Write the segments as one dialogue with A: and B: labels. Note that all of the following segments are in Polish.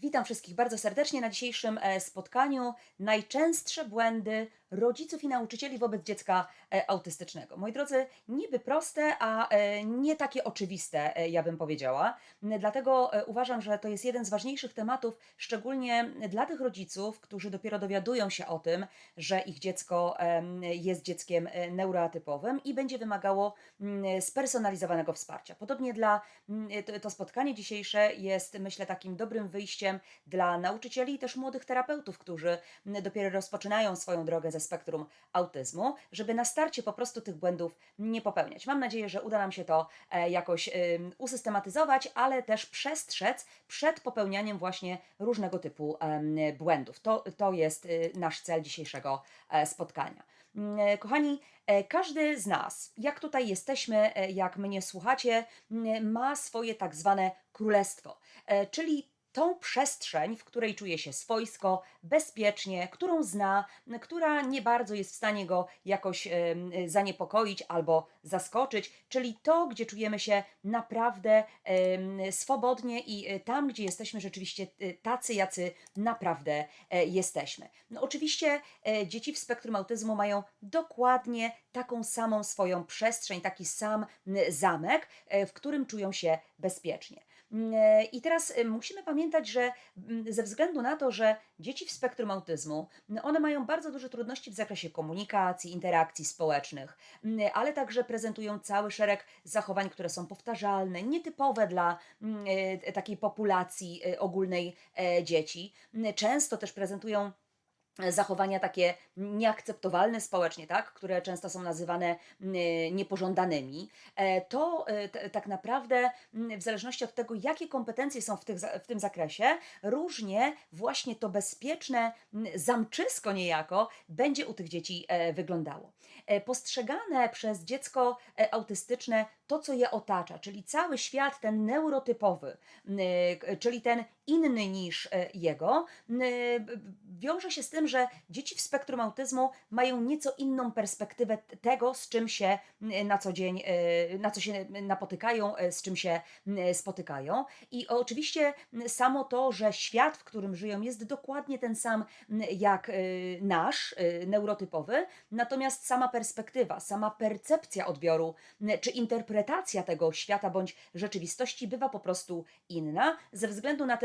A: Witam wszystkich bardzo serdecznie na dzisiejszym spotkaniu. Najczęstsze błędy rodziców i nauczycieli wobec dziecka autystycznego. Moi drodzy, niby proste, a nie takie oczywiste, ja bym powiedziała. Dlatego uważam, że to jest jeden z ważniejszych tematów, szczególnie dla tych rodziców, którzy dopiero dowiadują się o tym, że ich dziecko jest dzieckiem neuroatypowym i będzie wymagało spersonalizowanego wsparcia. Podobnie to spotkanie dzisiejsze jest, myślę, takim dobrym wyjściem dla nauczycieli i też młodych terapeutów, którzy dopiero rozpoczynają swoją drogę ze spektrum autyzmu, żeby na starcie po prostu tych błędów nie popełniać. Mam nadzieję, że uda nam się to jakoś usystematyzować, ale też przestrzec przed popełnianiem właśnie różnego typu błędów. To jest nasz cel dzisiejszego spotkania. Kochani, każdy z nas, jak tutaj jesteśmy, jak mnie słuchacie, ma swoje tak zwane królestwo, czyli tą przestrzeń, w której czuje się swojsko, bezpiecznie, którą zna, która nie bardzo jest w stanie go jakoś zaniepokoić albo zaskoczyć, czyli to, gdzie czujemy się naprawdę swobodnie i tam, gdzie jesteśmy rzeczywiście tacy, jacy naprawdę jesteśmy. No oczywiście dzieci w spektrum autyzmu mają dokładnie taką samą swoją przestrzeń, taki sam zamek, w którym czują się bezpiecznie. I teraz musimy pamiętać, że ze względu na to, że dzieci w spektrum autyzmu, one mają bardzo duże trudności w zakresie komunikacji, interakcji społecznych, ale także prezentują cały szereg zachowań, które są powtarzalne, nietypowe dla takiej populacji ogólnej dzieci. Często też prezentują zachowania takie nieakceptowalne społecznie, tak, które często są nazywane niepożądanymi, tak naprawdę w zależności od tego, jakie kompetencje są w tym zakresie, różnie właśnie to bezpieczne zamczysko niejako będzie u tych dzieci wyglądało. Postrzegane przez dziecko autystyczne to, co je otacza, czyli cały świat ten neurotypowy, czyli ten inny niż jego, wiąże się z tym, że dzieci w spektrum autyzmu mają nieco inną perspektywę tego, z czym się na co dzień, na co się napotykają, z czym się spotykają. I oczywiście samo to, że świat, w którym żyją, jest dokładnie ten sam jak nasz, neurotypowy, natomiast sama perspektywa, sama percepcja odbioru, czy interpretacja tego świata bądź rzeczywistości bywa po prostu inna, ze względu na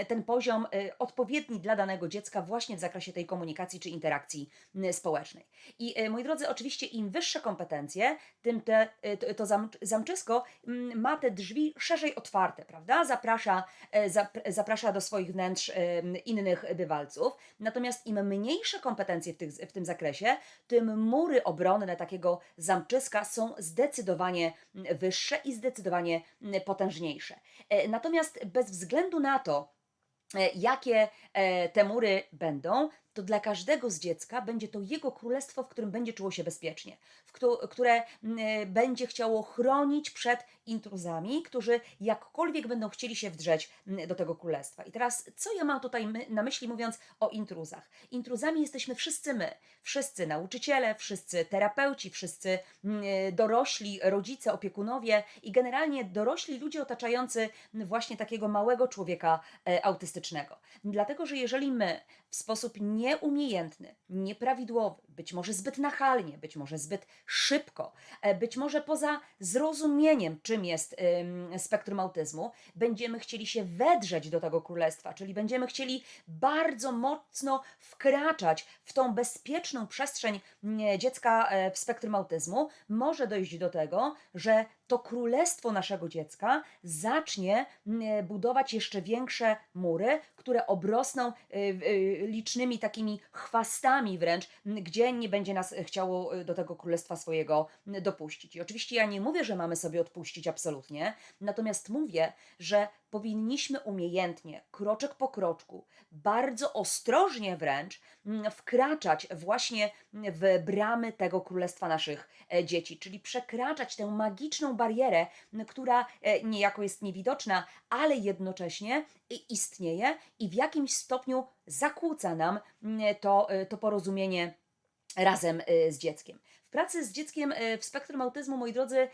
A: ten poziom odpowiedni dla danego dziecka właśnie w zakresie tej komunikacji czy interakcji społecznej. I moi drodzy, oczywiście im wyższe kompetencje, tym to zamczysko ma te drzwi szerzej otwarte, prawda? Zaprasza do swoich wnętrz innych bywalców. Natomiast im mniejsze kompetencje w tym zakresie, tym mury obronne takiego zamczyska są zdecydowanie wyższe i zdecydowanie potężniejsze. Natomiast bez względu na to, jakie te mury będą, to dla każdego z dziecka będzie to jego królestwo, w którym będzie czuło się bezpiecznie, które będzie chciało chronić przed intruzami, którzy jakkolwiek będą chcieli się wdrzeć do tego królestwa. I teraz, co ja mam tutaj na myśli, mówiąc o intruzach? Intruzami jesteśmy wszyscy my, wszyscy nauczyciele, wszyscy terapeuci, wszyscy dorośli, rodzice, opiekunowie i generalnie dorośli ludzie otaczający właśnie takiego małego człowieka autystycznego. Dlatego, że jeżeli my w sposób nieumiejętny, nieprawidłowy, być może zbyt nachalnie, być może zbyt szybko, być może poza zrozumieniem, czym jest spektrum autyzmu, będziemy chcieli się wedrzeć do tego królestwa, czyli będziemy chcieli bardzo mocno wkraczać w tą bezpieczną przestrzeń dziecka w spektrum autyzmu, może dojść do tego, że to królestwo naszego dziecka zacznie budować jeszcze większe mury, które obrosną licznymi takimi chwastami wręcz, gdzie nie będzie nas chciało do tego królestwa swojego dopuścić. I oczywiście ja nie mówię, że mamy sobie odpuścić absolutnie, natomiast mówię, że powinniśmy umiejętnie, kroczek po kroczku, bardzo ostrożnie wręcz wkraczać właśnie w bramy tego królestwa naszych dzieci, czyli przekraczać tę magiczną barierę, która niejako jest niewidoczna, ale jednocześnie istnieje i w jakimś stopniu zakłóca nam to porozumienie razem z dzieckiem. W pracy z dzieckiem w spektrum autyzmu, moi drodzy,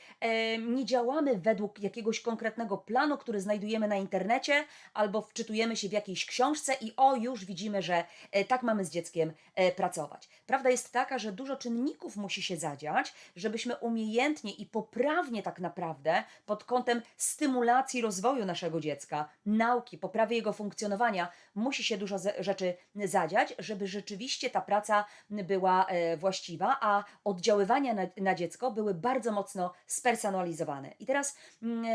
A: nie działamy według jakiegoś konkretnego planu, który znajdujemy na internecie, albo wczytujemy się w jakiejś książce i o, już widzimy, że tak mamy z dzieckiem pracować. Prawda jest taka, że dużo czynników musi się zadziać, żebyśmy umiejętnie i poprawnie tak naprawdę pod kątem stymulacji rozwoju naszego dziecka, nauki, poprawy jego funkcjonowania, musi się dużo rzeczy zadziać, żeby rzeczywiście ta praca była właściwa, a oddziaływania na dziecko były bardzo mocno spersonalizowane. I teraz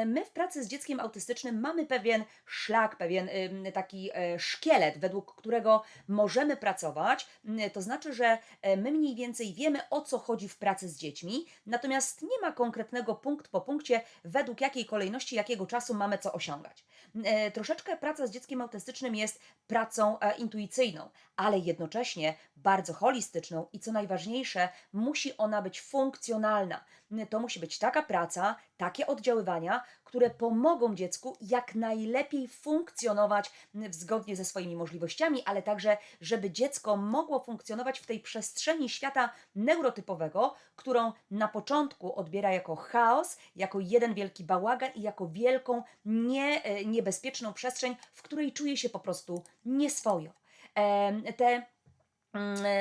A: my w pracy z dzieckiem autystycznym mamy pewien szlak, pewien taki szkielet, według którego możemy pracować. To znaczy, że my mniej więcej wiemy, o co chodzi w pracy z dziećmi, natomiast nie ma konkretnego punkt po punkcie, według jakiej kolejności, jakiego czasu mamy co osiągać. Troszeczkę praca z dzieckiem autystycznym jest pracą intuicyjną, ale jednocześnie bardzo holistyczną i co najważniejsze, musi ona być funkcjonalna. To musi być taka praca, takie oddziaływania, które pomogą dziecku jak najlepiej funkcjonować zgodnie ze swoimi możliwościami, ale także, żeby dziecko mogło funkcjonować w tej przestrzeni świata neurotypowego, którą na początku odbiera jako chaos, jako jeden wielki bałagan i jako wielką, niebezpieczną przestrzeń, w której czuje się po prostu nieswojo. Te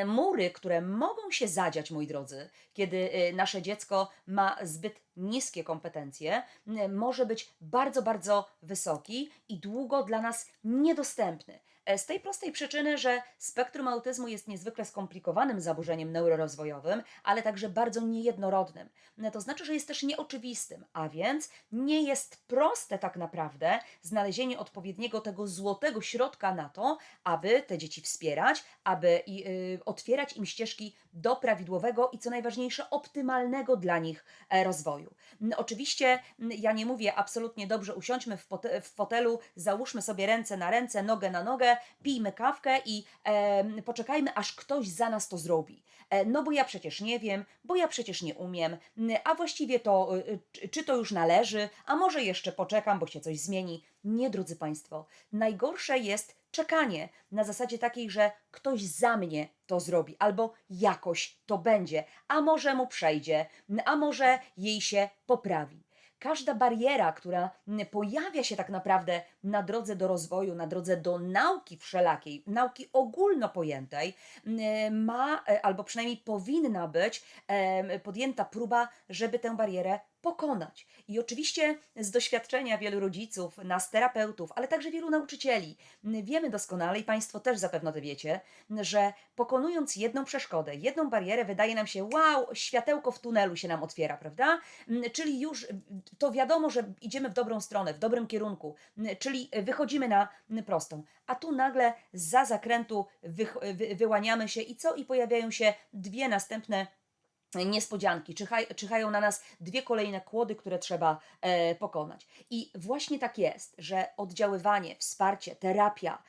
A: mury, które mogą się zadziać, moi drodzy, kiedy nasze dziecko ma zbyt niskie kompetencje, może być bardzo, bardzo wysoki i długo dla nas niedostępny. Z tej prostej przyczyny, że spektrum autyzmu jest niezwykle skomplikowanym zaburzeniem neurorozwojowym, ale także bardzo niejednorodnym. To znaczy, że jest też nieoczywistym, a więc nie jest proste tak naprawdę znalezienie odpowiedniego tego złotego środka na to, aby te dzieci wspierać, aby otwierać im ścieżki do prawidłowego i co najważniejsze optymalnego dla nich rozwoju. Oczywiście ja nie mówię absolutnie dobrze, usiądźmy w fotelu, załóżmy sobie ręce na ręce, nogę na nogę, pijmy kawkę i poczekajmy, aż ktoś za nas to zrobi. No bo ja przecież nie wiem, bo ja przecież nie umiem, a właściwie to czy to już należy, a może jeszcze poczekam, bo się coś zmieni. Nie, drodzy Państwo, najgorsze jest czekanie na zasadzie takiej, że ktoś za mnie to zrobi, albo jakoś to będzie, a może mu przejdzie, a może jej się poprawi. Każda bariera, która pojawia się tak naprawdę na drodze do rozwoju, na drodze do nauki wszelakiej, nauki ogólnopojętej, ma, albo przynajmniej powinna być podjęta próba, żeby tę barierę pokonać. I oczywiście z doświadczenia wielu rodziców, nas terapeutów, ale także wielu nauczycieli, wiemy doskonale i Państwo też zapewne to wiecie, że pokonując jedną przeszkodę, jedną barierę, wydaje nam się, wow, światełko w tunelu się nam otwiera, prawda? Czyli już to wiadomo, że idziemy w dobrą stronę, w dobrym kierunku, czyli wychodzimy na prostą. A tu nagle za zakrętu wyłaniamy się i co? I pojawiają się dwie następne niespodzianki, czyhają na nas dwie kolejne kłody, które trzeba pokonać. I właśnie tak jest, że oddziaływanie, wsparcie, terapia,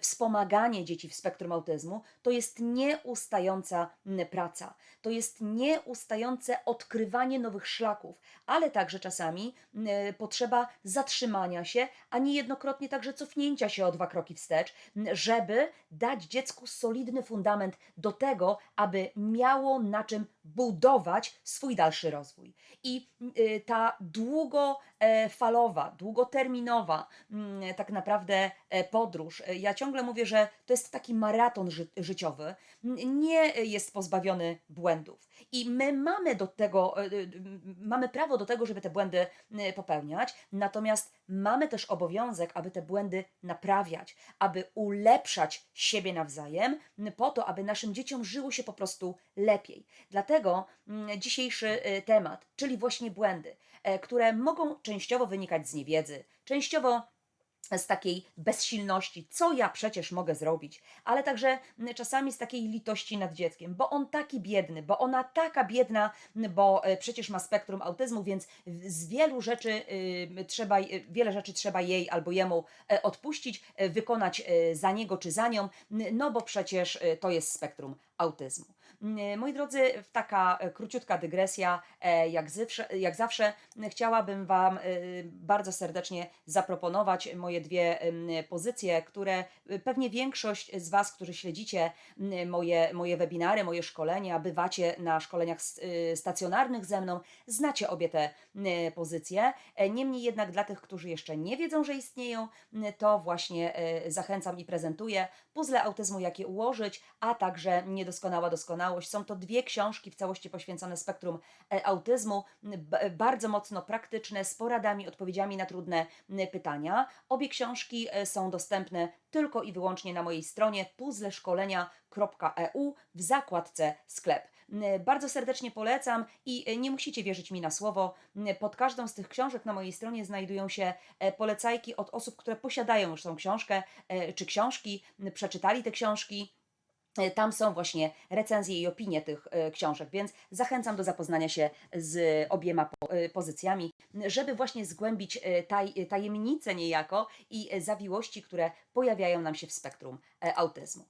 A: wspomaganie dzieci w spektrum autyzmu to jest nieustająca praca. To jest nieustające odkrywanie nowych szlaków, ale także czasami potrzeba zatrzymania się, a niejednokrotnie także cofnięcia się o 2 kroki wstecz, żeby dać dziecku solidny fundament do tego, aby miało na czym budować swój dalszy rozwój. I ta długofalowa, długoterminowa tak naprawdę podróż, ja ciągle mówię, że to jest taki maraton życiowy, nie jest pozbawiony błędów. I my mamy do tego, mamy prawo do tego, żeby te błędy popełniać, natomiast mamy też obowiązek, aby te błędy naprawiać, aby ulepszać siebie nawzajem, po to, aby naszym dzieciom żyło się po prostu lepiej. Dlatego dzisiejszy temat, czyli właśnie błędy, które mogą częściowo wynikać z niewiedzy, częściowo z takiej bezsilności, co ja przecież mogę zrobić, ale także czasami z takiej litości nad dzieckiem, bo on taki biedny, bo ona taka biedna, bo przecież ma spektrum autyzmu, więc z wielu rzeczy wiele rzeczy trzeba jej albo jemu odpuścić, wykonać za niego czy za nią, no bo przecież to jest spektrum autyzmu. Moi drodzy, taka króciutka dygresja. Jak zawsze chciałabym Wam bardzo serdecznie zaproponować moje dwie pozycje, które pewnie większość z Was, którzy śledzicie moje webinary, moje szkolenia, bywacie na szkoleniach stacjonarnych ze mną, znacie obie te pozycje. Niemniej jednak dla tych, którzy jeszcze nie wiedzą, że istnieją, to właśnie zachęcam i prezentuję Puzzle autyzmu, jak je ułożyć, a także Niedoskonała doskonałość. Są to dwie książki w całości poświęcone spektrum autyzmu, bardzo mocno praktyczne, z poradami, odpowiedziami na trudne pytania. Obie książki są dostępne tylko i wyłącznie na mojej stronie puzzleszkolenia.eu w zakładce sklep. Bardzo serdecznie polecam i nie musicie wierzyć mi na słowo. Pod każdą z tych książek na mojej stronie znajdują się polecajki od osób, które posiadają już tą książkę czy książki, przeczytali te książki. Tam są właśnie recenzje i opinie tych książek, więc zachęcam do zapoznania się z obiema pozycjami, żeby właśnie zgłębić tajemnice niejako i zawiłości, które pojawiają nam się w spektrum autyzmu.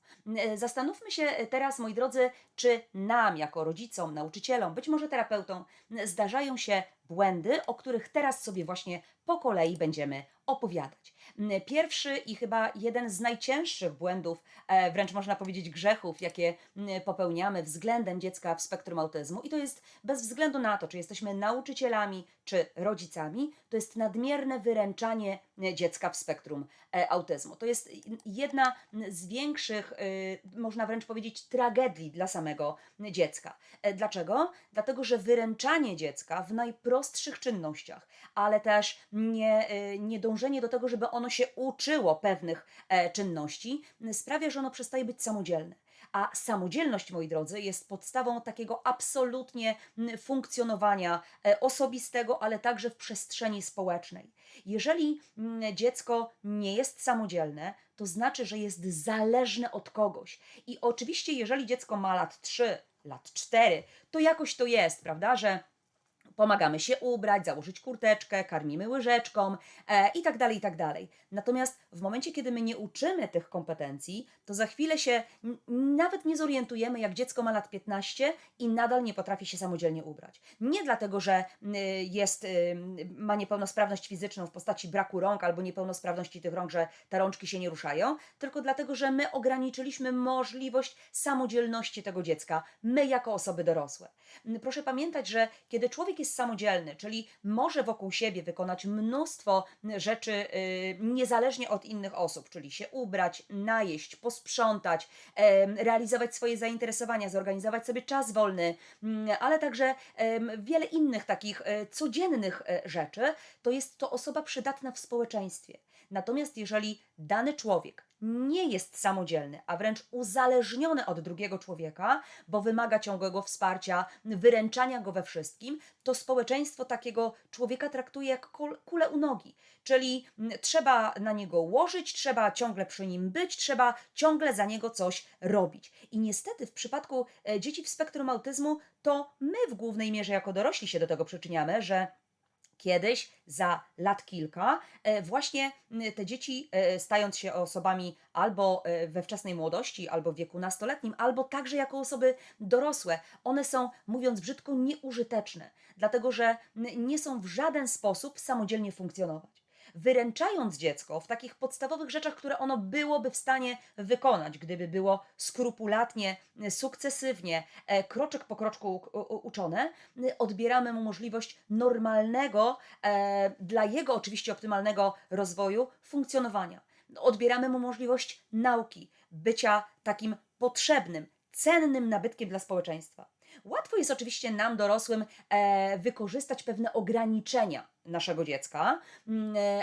A: Zastanówmy się teraz, moi drodzy, czy nam jako rodzicom, nauczycielom, być może terapeutom, zdarzają się błędy, o których teraz sobie właśnie po kolei będziemy opowiadać. Pierwszy i chyba jeden z najcięższych błędów, wręcz można powiedzieć grzechów, jakie popełniamy względem dziecka w spektrum autyzmu, i to jest bez względu na to, czy jesteśmy nauczycielami, czy rodzicami, to jest nadmierne wyręczanie dziecka w spektrum autyzmu. To jest jedna z większych, można wręcz powiedzieć, tragedii dla samego dziecka. Dlaczego? Dlatego, że wyręczanie dziecka w najprostszych czynnościach, ale też nie dążenie do tego, żeby ono się uczyło pewnych czynności, sprawia, że ono przestaje być samodzielne. A samodzielność, moi drodzy, jest podstawą takiego absolutnie funkcjonowania osobistego, ale także w przestrzeni społecznej. Jeżeli dziecko nie jest samodzielne, to znaczy, że jest zależne od kogoś. I oczywiście, jeżeli dziecko ma lat 3, lat 4, to jakoś to jest, prawda, że pomagamy się ubrać, założyć kurteczkę, karmimy łyżeczką i tak dalej, i tak dalej. Natomiast w momencie, kiedy my nie uczymy tych kompetencji, to za chwilę się nawet nie zorientujemy, jak dziecko ma lat 15 i nadal nie potrafi się samodzielnie ubrać. Nie dlatego, że ma niepełnosprawność fizyczną w postaci braku rąk albo niepełnosprawności tych rąk, że te rączki się nie ruszają, tylko dlatego, że my ograniczyliśmy możliwość samodzielności tego dziecka, my jako osoby dorosłe. Proszę pamiętać, że kiedy człowiek jest samodzielny, czyli może wokół siebie wykonać mnóstwo rzeczy niezależnie od innych osób, czyli się ubrać, najeść, posprzątać, realizować swoje zainteresowania, zorganizować sobie czas wolny, ale także wiele innych takich codziennych rzeczy, to jest to osoba przydatna w społeczeństwie. Natomiast jeżeli dany człowiek nie jest samodzielny, a wręcz uzależniony od drugiego człowieka, bo wymaga ciągłego wsparcia, wyręczania go we wszystkim, to społeczeństwo takiego człowieka traktuje jak kulę u nogi. Czyli trzeba na niego łożyć, trzeba ciągle przy nim być, trzeba ciągle za niego coś robić. I niestety w przypadku dzieci w spektrum autyzmu to my w głównej mierze jako dorośli się do tego przyczyniamy, że kiedyś, za lat kilka, właśnie te dzieci, stając się osobami albo we wczesnej młodości, albo w wieku nastoletnim, albo także jako osoby dorosłe, one są, mówiąc brzydko, nieużyteczne, dlatego że nie są w żaden sposób samodzielnie funkcjonować. Wyręczając dziecko w takich podstawowych rzeczach, które ono byłoby w stanie wykonać, gdyby było skrupulatnie, sukcesywnie, kroczek po kroczku uczone, odbieramy mu możliwość normalnego, dla jego oczywiście optymalnego rozwoju, funkcjonowania. Odbieramy mu możliwość nauki, bycia takim potrzebnym, cennym nabytkiem dla społeczeństwa. Łatwo jest oczywiście nam, dorosłym, wykorzystać pewne ograniczenia naszego dziecka,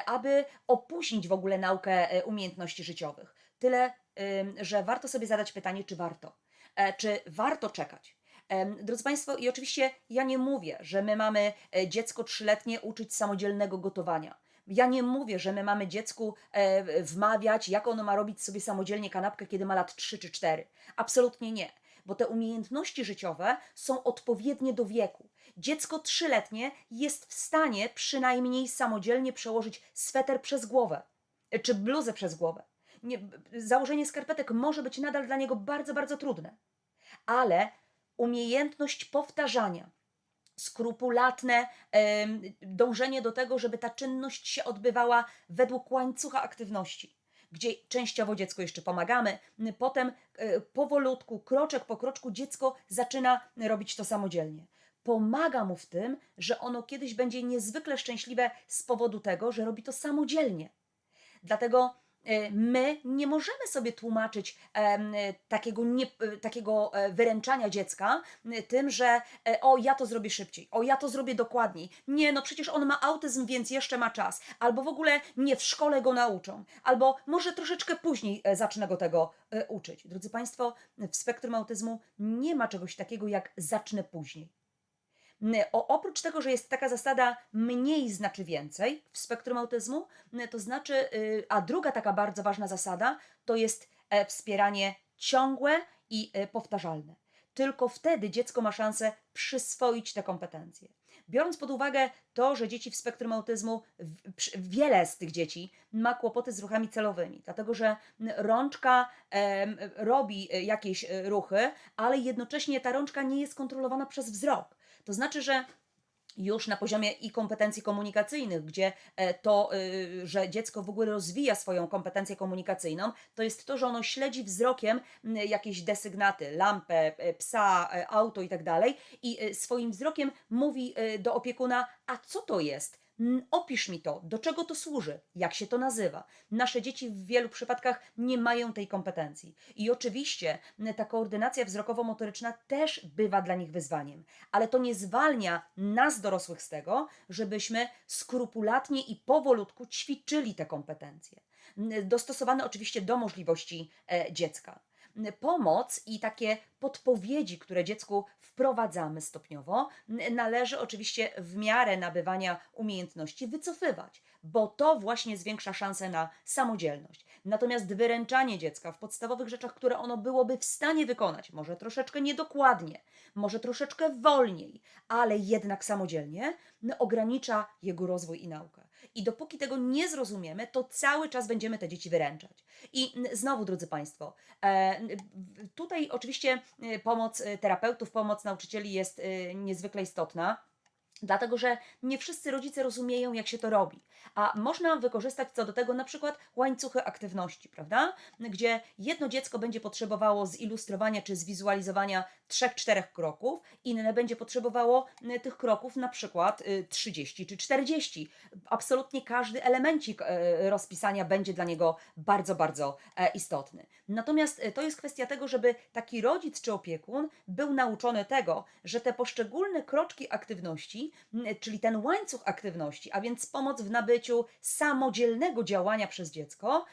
A: aby opóźnić w ogóle naukę umiejętności życiowych. Tyle, że warto sobie zadać pytanie, czy warto. Czy warto czekać? Drodzy Państwo, i oczywiście ja nie mówię, że my mamy dziecko 3-letnie uczyć samodzielnego gotowania. Ja nie mówię, że my mamy dziecku wmawiać, jak ono ma robić sobie samodzielnie kanapkę, kiedy ma lat 3 czy 4. Absolutnie nie, bo te umiejętności życiowe są odpowiednie do wieku. Dziecko 3-letnie jest w stanie przynajmniej samodzielnie przełożyć sweter przez głowę, czy bluzę przez głowę. Nie, założenie skarpetek może być nadal dla niego bardzo, bardzo trudne, ale umiejętność powtarzania, skrupulatne dążenie do tego, żeby ta czynność się odbywała według łańcucha aktywności, gdzie częściowo dziecku jeszcze pomagamy, potem powolutku, kroczek po kroczku dziecko zaczyna robić to samodzielnie. Pomaga mu w tym, że ono kiedyś będzie niezwykle szczęśliwe z powodu tego, że robi to samodzielnie. Dlatego my nie możemy sobie tłumaczyć takiego wyręczania dziecka tym, że o, ja to zrobię szybciej, o, ja to zrobię dokładniej. Nie, no przecież on ma autyzm, więc jeszcze ma czas. Albo w ogóle nie, w szkole go nauczą. Albo może troszeczkę później zacznę go tego uczyć. Drodzy Państwo, w spektrum autyzmu nie ma czegoś takiego jak zacznę później. Oprócz tego, że jest taka zasada mniej znaczy więcej w spektrum autyzmu, to znaczy, a druga taka bardzo ważna zasada to jest wspieranie ciągłe i powtarzalne. Tylko wtedy dziecko ma szansę przyswoić te kompetencje. Biorąc pod uwagę to, że dzieci w spektrum autyzmu, wiele z tych dzieci ma kłopoty z ruchami celowymi, dlatego że rączka robi jakieś ruchy, ale jednocześnie ta rączka nie jest kontrolowana przez wzrok. To znaczy, że już na poziomie i kompetencji komunikacyjnych, gdzie że dziecko w ogóle rozwija swoją kompetencję komunikacyjną, to jest to, że ono śledzi wzrokiem jakieś desygnaty, lampę, psa, auto i tak dalej i swoim wzrokiem mówi do opiekuna, a co to jest? Opisz mi to, do czego to służy, jak się to nazywa. Nasze dzieci w wielu przypadkach nie mają tej kompetencji. I oczywiście ta koordynacja wzrokowo-motoryczna też bywa dla nich wyzwaniem, ale to nie zwalnia nas, dorosłych, z tego, żebyśmy skrupulatnie i powolutku ćwiczyli te kompetencje. Dostosowane oczywiście do możliwości dziecka. Pomoc i takie podpowiedzi, które dziecku wprowadzamy stopniowo, należy oczywiście w miarę nabywania umiejętności wycofywać, bo to właśnie zwiększa szanse na samodzielność. Natomiast wyręczanie dziecka w podstawowych rzeczach, które ono byłoby w stanie wykonać, może troszeczkę niedokładnie, może troszeczkę wolniej, ale jednak samodzielnie, ogranicza jego rozwój i naukę. I dopóki tego nie zrozumiemy, to cały czas będziemy te dzieci wyręczać. I znowu, drodzy Państwo, tutaj oczywiście pomoc terapeutów, pomoc nauczycieli jest niezwykle istotna. Dlatego, że nie wszyscy rodzice rozumieją, jak się to robi. A można wykorzystać co do tego na przykład łańcuchy aktywności, prawda? Gdzie jedno dziecko będzie potrzebowało zilustrowania czy zwizualizowania 3-4 kroków, inne będzie potrzebowało tych kroków na przykład 30 czy 40. Absolutnie każdy elemencik rozpisania będzie dla niego bardzo, bardzo istotny. Natomiast to jest kwestia tego, żeby taki rodzic czy opiekun był nauczony tego, że te poszczególne kroczki aktywności, czyli ten łańcuch aktywności, a więc pomoc w nabyciu samodzielnego działania przez dziecko,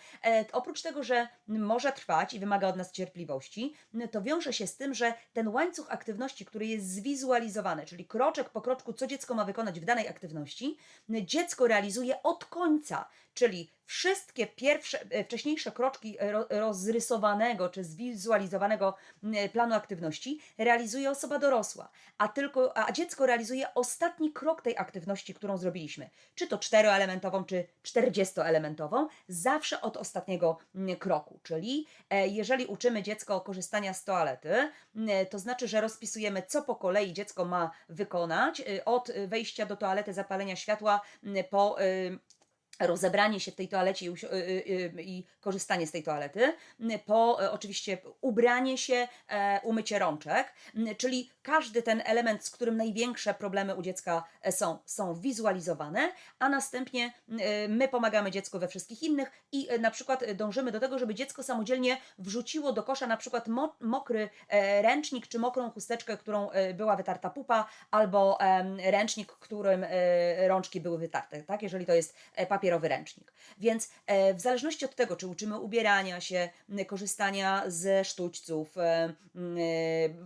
A: oprócz tego, że może trwać i wymaga od nas cierpliwości, to wiąże się z tym, że ten łańcuch aktywności, który jest zwizualizowany, czyli kroczek po kroczku, co dziecko ma wykonać w danej aktywności, dziecko realizuje od końca, czyli wszystkie wcześniejsze kroczki rozrysowanego czy zwizualizowanego planu aktywności realizuje osoba dorosła, a dziecko realizuje ostatni krok tej aktywności, którą zrobiliśmy. Czy to 4-elementową, czy 40-elementową, zawsze od ostatniego kroku. Czyli jeżeli uczymy dziecko korzystania z toalety, to znaczy, że rozpisujemy, co po kolei dziecko ma wykonać, od wejścia do toalety, zapalenia światła, po rozebranie się w tej toalecie i korzystanie z tej toalety, po oczywiście ubranie się, umycie rączek, czyli każdy ten element, z którym największe problemy u dziecka są wizualizowane, a następnie my pomagamy dziecku we wszystkich innych i na przykład dążymy do tego, żeby dziecko samodzielnie wrzuciło do kosza na przykład mokry ręcznik czy mokrą chusteczkę, którą była wytarta pupa, albo ręcznik, którym rączki były wytarte, tak? Jeżeli to jest papierowy ręcznik. Więc w zależności od tego, czy uczymy ubierania się, korzystania ze sztućców,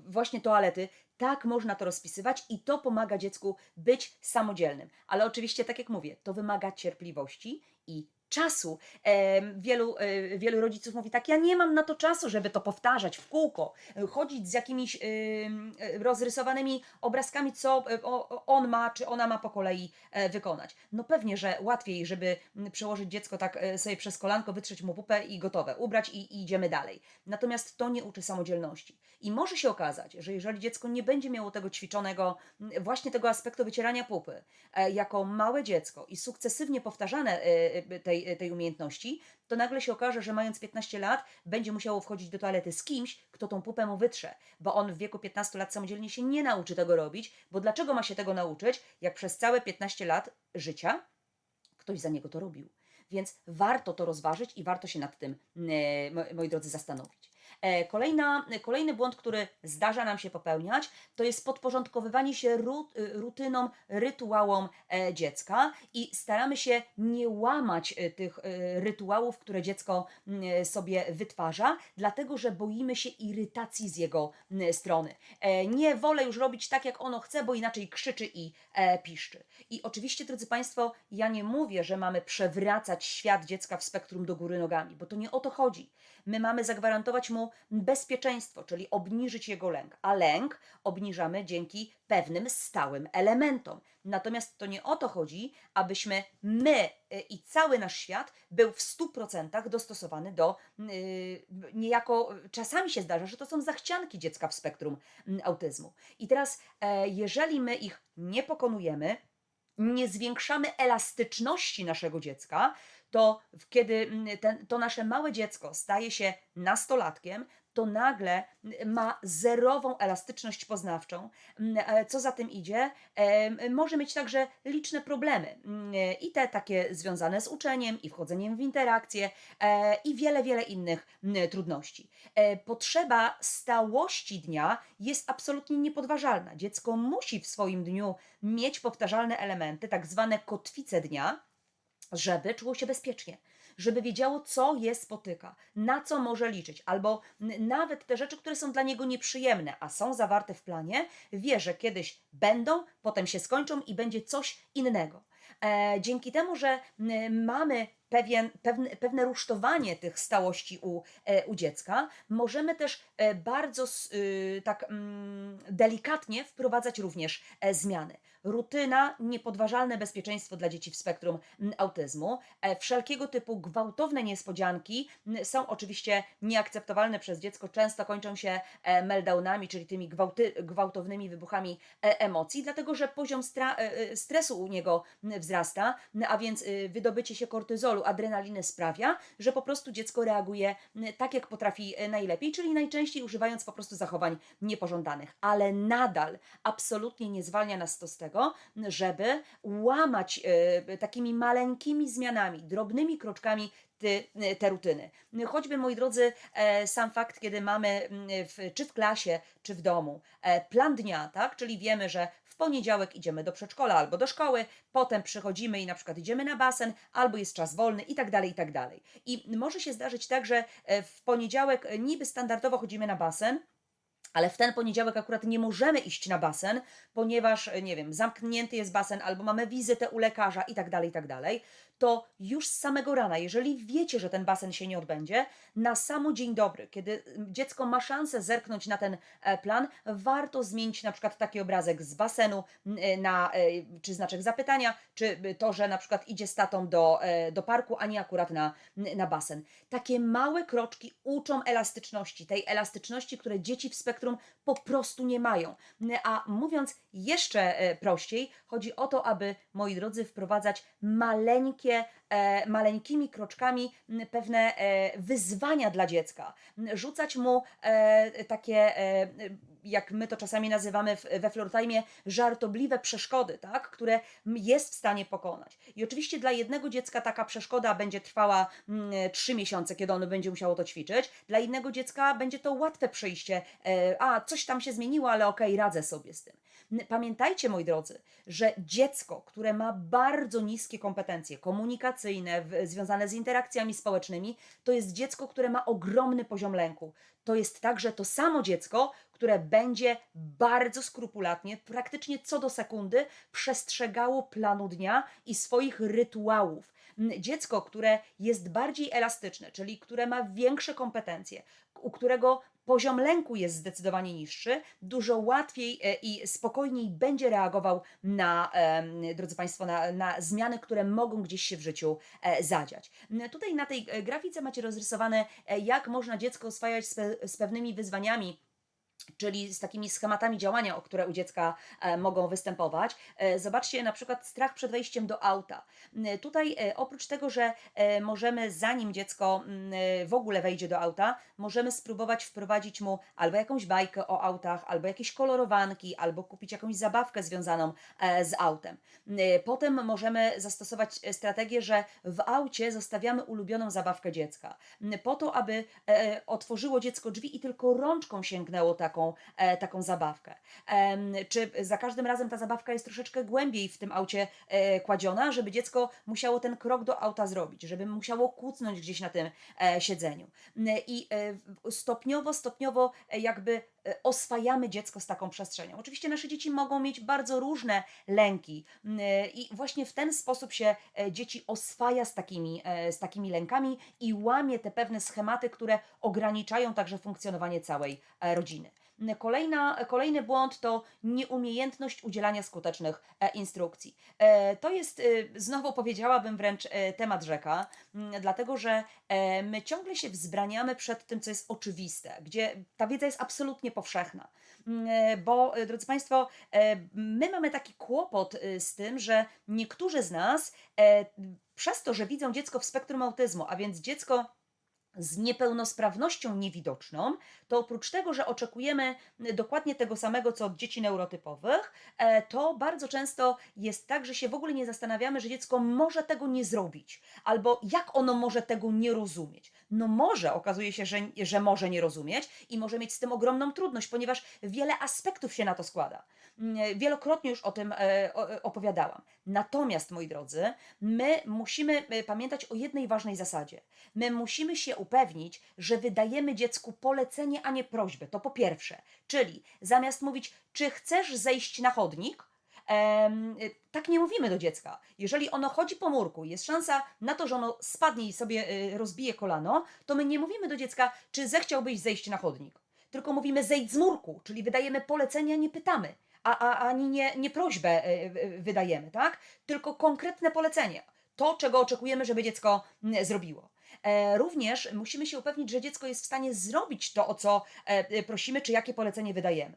A: właśnie toalety, tak można to rozpisywać i to pomaga dziecku być samodzielnym. Ale oczywiście, tak jak mówię, to wymaga cierpliwości i czasu. Wielu rodziców mówi tak, ja nie mam na to czasu, żeby to powtarzać w kółko, chodzić z jakimiś rozrysowanymi obrazkami, co on ma, czy ona ma po kolei wykonać. No pewnie, że łatwiej, żeby przełożyć dziecko tak sobie przez kolanko, wytrzeć mu pupę i gotowe, ubrać i idziemy dalej. Natomiast to nie uczy samodzielności. I może się okazać, że jeżeli dziecko nie będzie miało tego ćwiczonego, właśnie tego aspektu wycierania pupy, jako małe dziecko i sukcesywnie powtarzane tej umiejętności, to nagle się okaże, że mając 15 lat będzie musiało wchodzić do toalety z kimś, kto tą pupę mu wytrze, bo on w wieku 15 lat samodzielnie się nie nauczy tego robić, bo dlaczego ma się tego nauczyć, jak przez całe 15 lat życia ktoś za niego to robił. Więc warto to rozważyć i warto się nad tym, moi drodzy, zastanowić. Kolejny błąd, który zdarza nam się popełniać, to jest podporządkowywanie się rutynom, rytuałom dziecka i staramy się nie łamać tych rytuałów, które dziecko sobie wytwarza, dlatego że boimy się irytacji z jego strony. Nie wolę już robić tak, jak ono chce, bo inaczej krzyczy i piszczy. I oczywiście, drodzy Państwo, ja nie mówię, że mamy przewracać świat dziecka w spektrum do góry nogami, bo to nie o to chodzi. My mamy zagwarantować mu bezpieczeństwo, czyli obniżyć jego lęk, a lęk obniżamy dzięki pewnym stałym elementom. Natomiast to nie o to chodzi, abyśmy my i cały nasz świat był w 100% dostosowany do niejako, czasami się zdarza, że to są zachcianki dziecka w spektrum autyzmu. I teraz, jeżeli my ich nie pokonujemy, nie zwiększamy elastyczności naszego dziecka, to kiedy to nasze małe dziecko staje się nastolatkiem, to nagle ma zerową elastyczność poznawczą. Co za tym idzie, może mieć także liczne problemy. I te takie związane z uczeniem, i wchodzeniem w interakcje, i wiele innych trudności. Potrzeba stałości dnia jest absolutnie niepodważalna. Dziecko musi w swoim dniu mieć powtarzalne elementy, tak zwane kotwice dnia, żeby czuło się bezpiecznie, żeby wiedziało, co je spotyka, na co może liczyć, albo nawet te rzeczy, które są dla niego nieprzyjemne, a są zawarte w planie, wie, że kiedyś będą, potem się skończą i będzie coś innego. Dzięki temu, że mamy pewne rusztowanie tych stałości u dziecka, możemy też bardzo tak delikatnie wprowadzać również zmiany. Rutyna, niepodważalne bezpieczeństwo dla dzieci w spektrum autyzmu. Wszelkiego typu gwałtowne niespodzianki są oczywiście nieakceptowalne przez dziecko, często kończą się meltdownami, czyli tymi gwałtownymi wybuchami emocji, dlatego że poziom stresu u niego wzrasta, a więc wydobycie się kortyzolu, adrenaliny sprawia, że po prostu dziecko reaguje tak, jak potrafi najlepiej, czyli najczęściej używając po prostu zachowań niepożądanych. Ale nadal absolutnie nie zwalnia nas to z tego, żeby łamać takimi maleńkimi zmianami, drobnymi kroczkami te rutyny. Choćby, moi drodzy, sam fakt, kiedy mamy czy w klasie, czy w domu plan dnia, tak? Czyli wiemy, że w poniedziałek idziemy do przedszkola albo do szkoły, potem przychodzimy i na przykład idziemy na basen, albo jest czas wolny i tak dalej, i tak dalej. I może się zdarzyć tak, że w poniedziałek niby standardowo chodzimy na basen, ale w ten poniedziałek akurat nie możemy iść na basen, ponieważ, nie wiem, zamknięty jest basen, albo mamy wizytę u lekarza i tak dalej, to już z samego rana, jeżeli wiecie, że ten basen się nie odbędzie, na samo dzień dobry, kiedy dziecko ma szansę zerknąć na ten plan, warto zmienić na przykład taki obrazek z basenu na, czy znaczek zapytania, czy to, że na przykład idzie z tatą do parku, a nie akurat na basen. Takie małe kroczki uczą elastyczności, tej elastyczności, które dzieci w spektrum po prostu nie mają. A mówiąc jeszcze prościej, chodzi o to, aby, moi drodzy, wprowadzać maleńkimi kroczkami pewne wyzwania dla dziecka. Rzucać mu takie, jak my to czasami nazywamy we Floortime, żartobliwe przeszkody, tak? Które jest w stanie pokonać. I oczywiście dla jednego dziecka taka przeszkoda będzie trwała 3 miesiące, kiedy ono będzie musiało to ćwiczyć. Dla innego dziecka będzie to łatwe przejście. Coś tam się zmieniło, ale okej, radzę sobie z tym. Pamiętajcie, moi drodzy, że dziecko, które ma bardzo niskie kompetencje komunikacyjne, związane z interakcjami społecznymi, to jest dziecko, które ma ogromny poziom lęku. To jest także to samo dziecko, które będzie bardzo skrupulatnie, praktycznie co do sekundy, przestrzegało planu dnia i swoich rytuałów. Dziecko, które jest bardziej elastyczne, czyli które ma większe kompetencje, u którego poziom lęku jest zdecydowanie niższy, dużo łatwiej i spokojniej będzie reagował na, drodzy Państwo, na zmiany, które mogą gdzieś się w życiu zadziać. Tutaj na tej grafice macie rozrysowane, jak można dziecko oswajać z pewnymi wyzwaniami, czyli z takimi schematami działania, o które u dziecka mogą występować. Zobaczcie na przykład strach przed wejściem do auta. Tutaj oprócz tego, że możemy zanim dziecko w ogóle wejdzie do auta, możemy spróbować wprowadzić mu albo jakąś bajkę o autach, albo jakieś kolorowanki, albo kupić jakąś zabawkę związaną z autem. Potem możemy zastosować strategię, że w aucie zostawiamy ulubioną zabawkę dziecka, po to, aby otworzyło dziecko drzwi i tylko rączką sięgnęło taką zabawkę. Czy za każdym razem ta zabawka jest troszeczkę głębiej w tym aucie kładziona, żeby dziecko musiało ten krok do auta zrobić, żeby musiało kucnąć gdzieś na tym siedzeniu. I stopniowo jakby oswajamy dziecko z taką przestrzenią. Oczywiście nasze dzieci mogą mieć bardzo różne lęki i właśnie w ten sposób się dzieci oswaja z takimi lękami i łamie te pewne schematy, które ograniczają także funkcjonowanie całej rodziny. Kolejny błąd to nieumiejętność udzielania skutecznych instrukcji. To jest, znowu powiedziałabym wręcz temat rzeka, dlatego że my ciągle się wzbraniamy przed tym, co jest oczywiste, gdzie ta wiedza jest absolutnie powszechna. Bo, drodzy Państwo, my mamy taki kłopot z tym, że niektórzy z nas przez to, że widzą dziecko w spektrum autyzmu, a więc dziecko z niepełnosprawnością niewidoczną, to oprócz tego, że oczekujemy dokładnie tego samego, co od dzieci neurotypowych, to bardzo często jest tak, że się w ogóle nie zastanawiamy, że dziecko może tego nie zrobić, albo jak ono może tego nie rozumieć. No może, okazuje się, że może nie rozumieć i może mieć z tym ogromną trudność, ponieważ wiele aspektów się na to składa. Wielokrotnie już o tym opowiadałam. Natomiast, moi drodzy, my musimy pamiętać o jednej ważnej zasadzie. My musimy się upewnić, że wydajemy dziecku polecenie, a nie prośbę. To po pierwsze. Czyli zamiast mówić, czy chcesz zejść na chodnik, tak nie mówimy do dziecka. Jeżeli ono chodzi po murku, jest szansa na to, że ono spadnie i sobie rozbije kolano, to my nie mówimy do dziecka, czy zechciałbyś zejść na chodnik. Tylko mówimy zejdź z murku, czyli wydajemy polecenie, a nie pytamy. Ani nie prośbę wydajemy, tak? Tylko konkretne polecenie. To, czego oczekujemy, żeby dziecko zrobiło. Również musimy się upewnić, że dziecko jest w stanie zrobić to, o co prosimy, czy jakie polecenie wydajemy.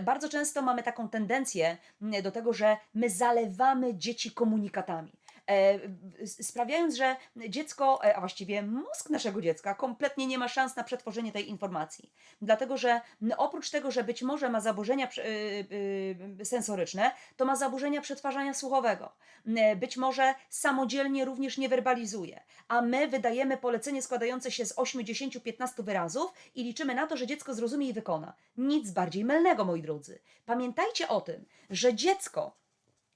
A: Bardzo często mamy taką tendencję do tego, że my zalewamy dzieci komunikatami. Sprawiając, że dziecko, a właściwie mózg naszego dziecka kompletnie nie ma szans na przetworzenie tej informacji. Dlatego, że oprócz tego, że być może ma zaburzenia sensoryczne, to ma zaburzenia przetwarzania słuchowego. Być może samodzielnie również nie werbalizuje, a my wydajemy polecenie składające się z 8, 10, 15 wyrazów i liczymy na to, że dziecko zrozumie i wykona. Nic bardziej mylnego, moi drodzy. Pamiętajcie o tym, że dziecko,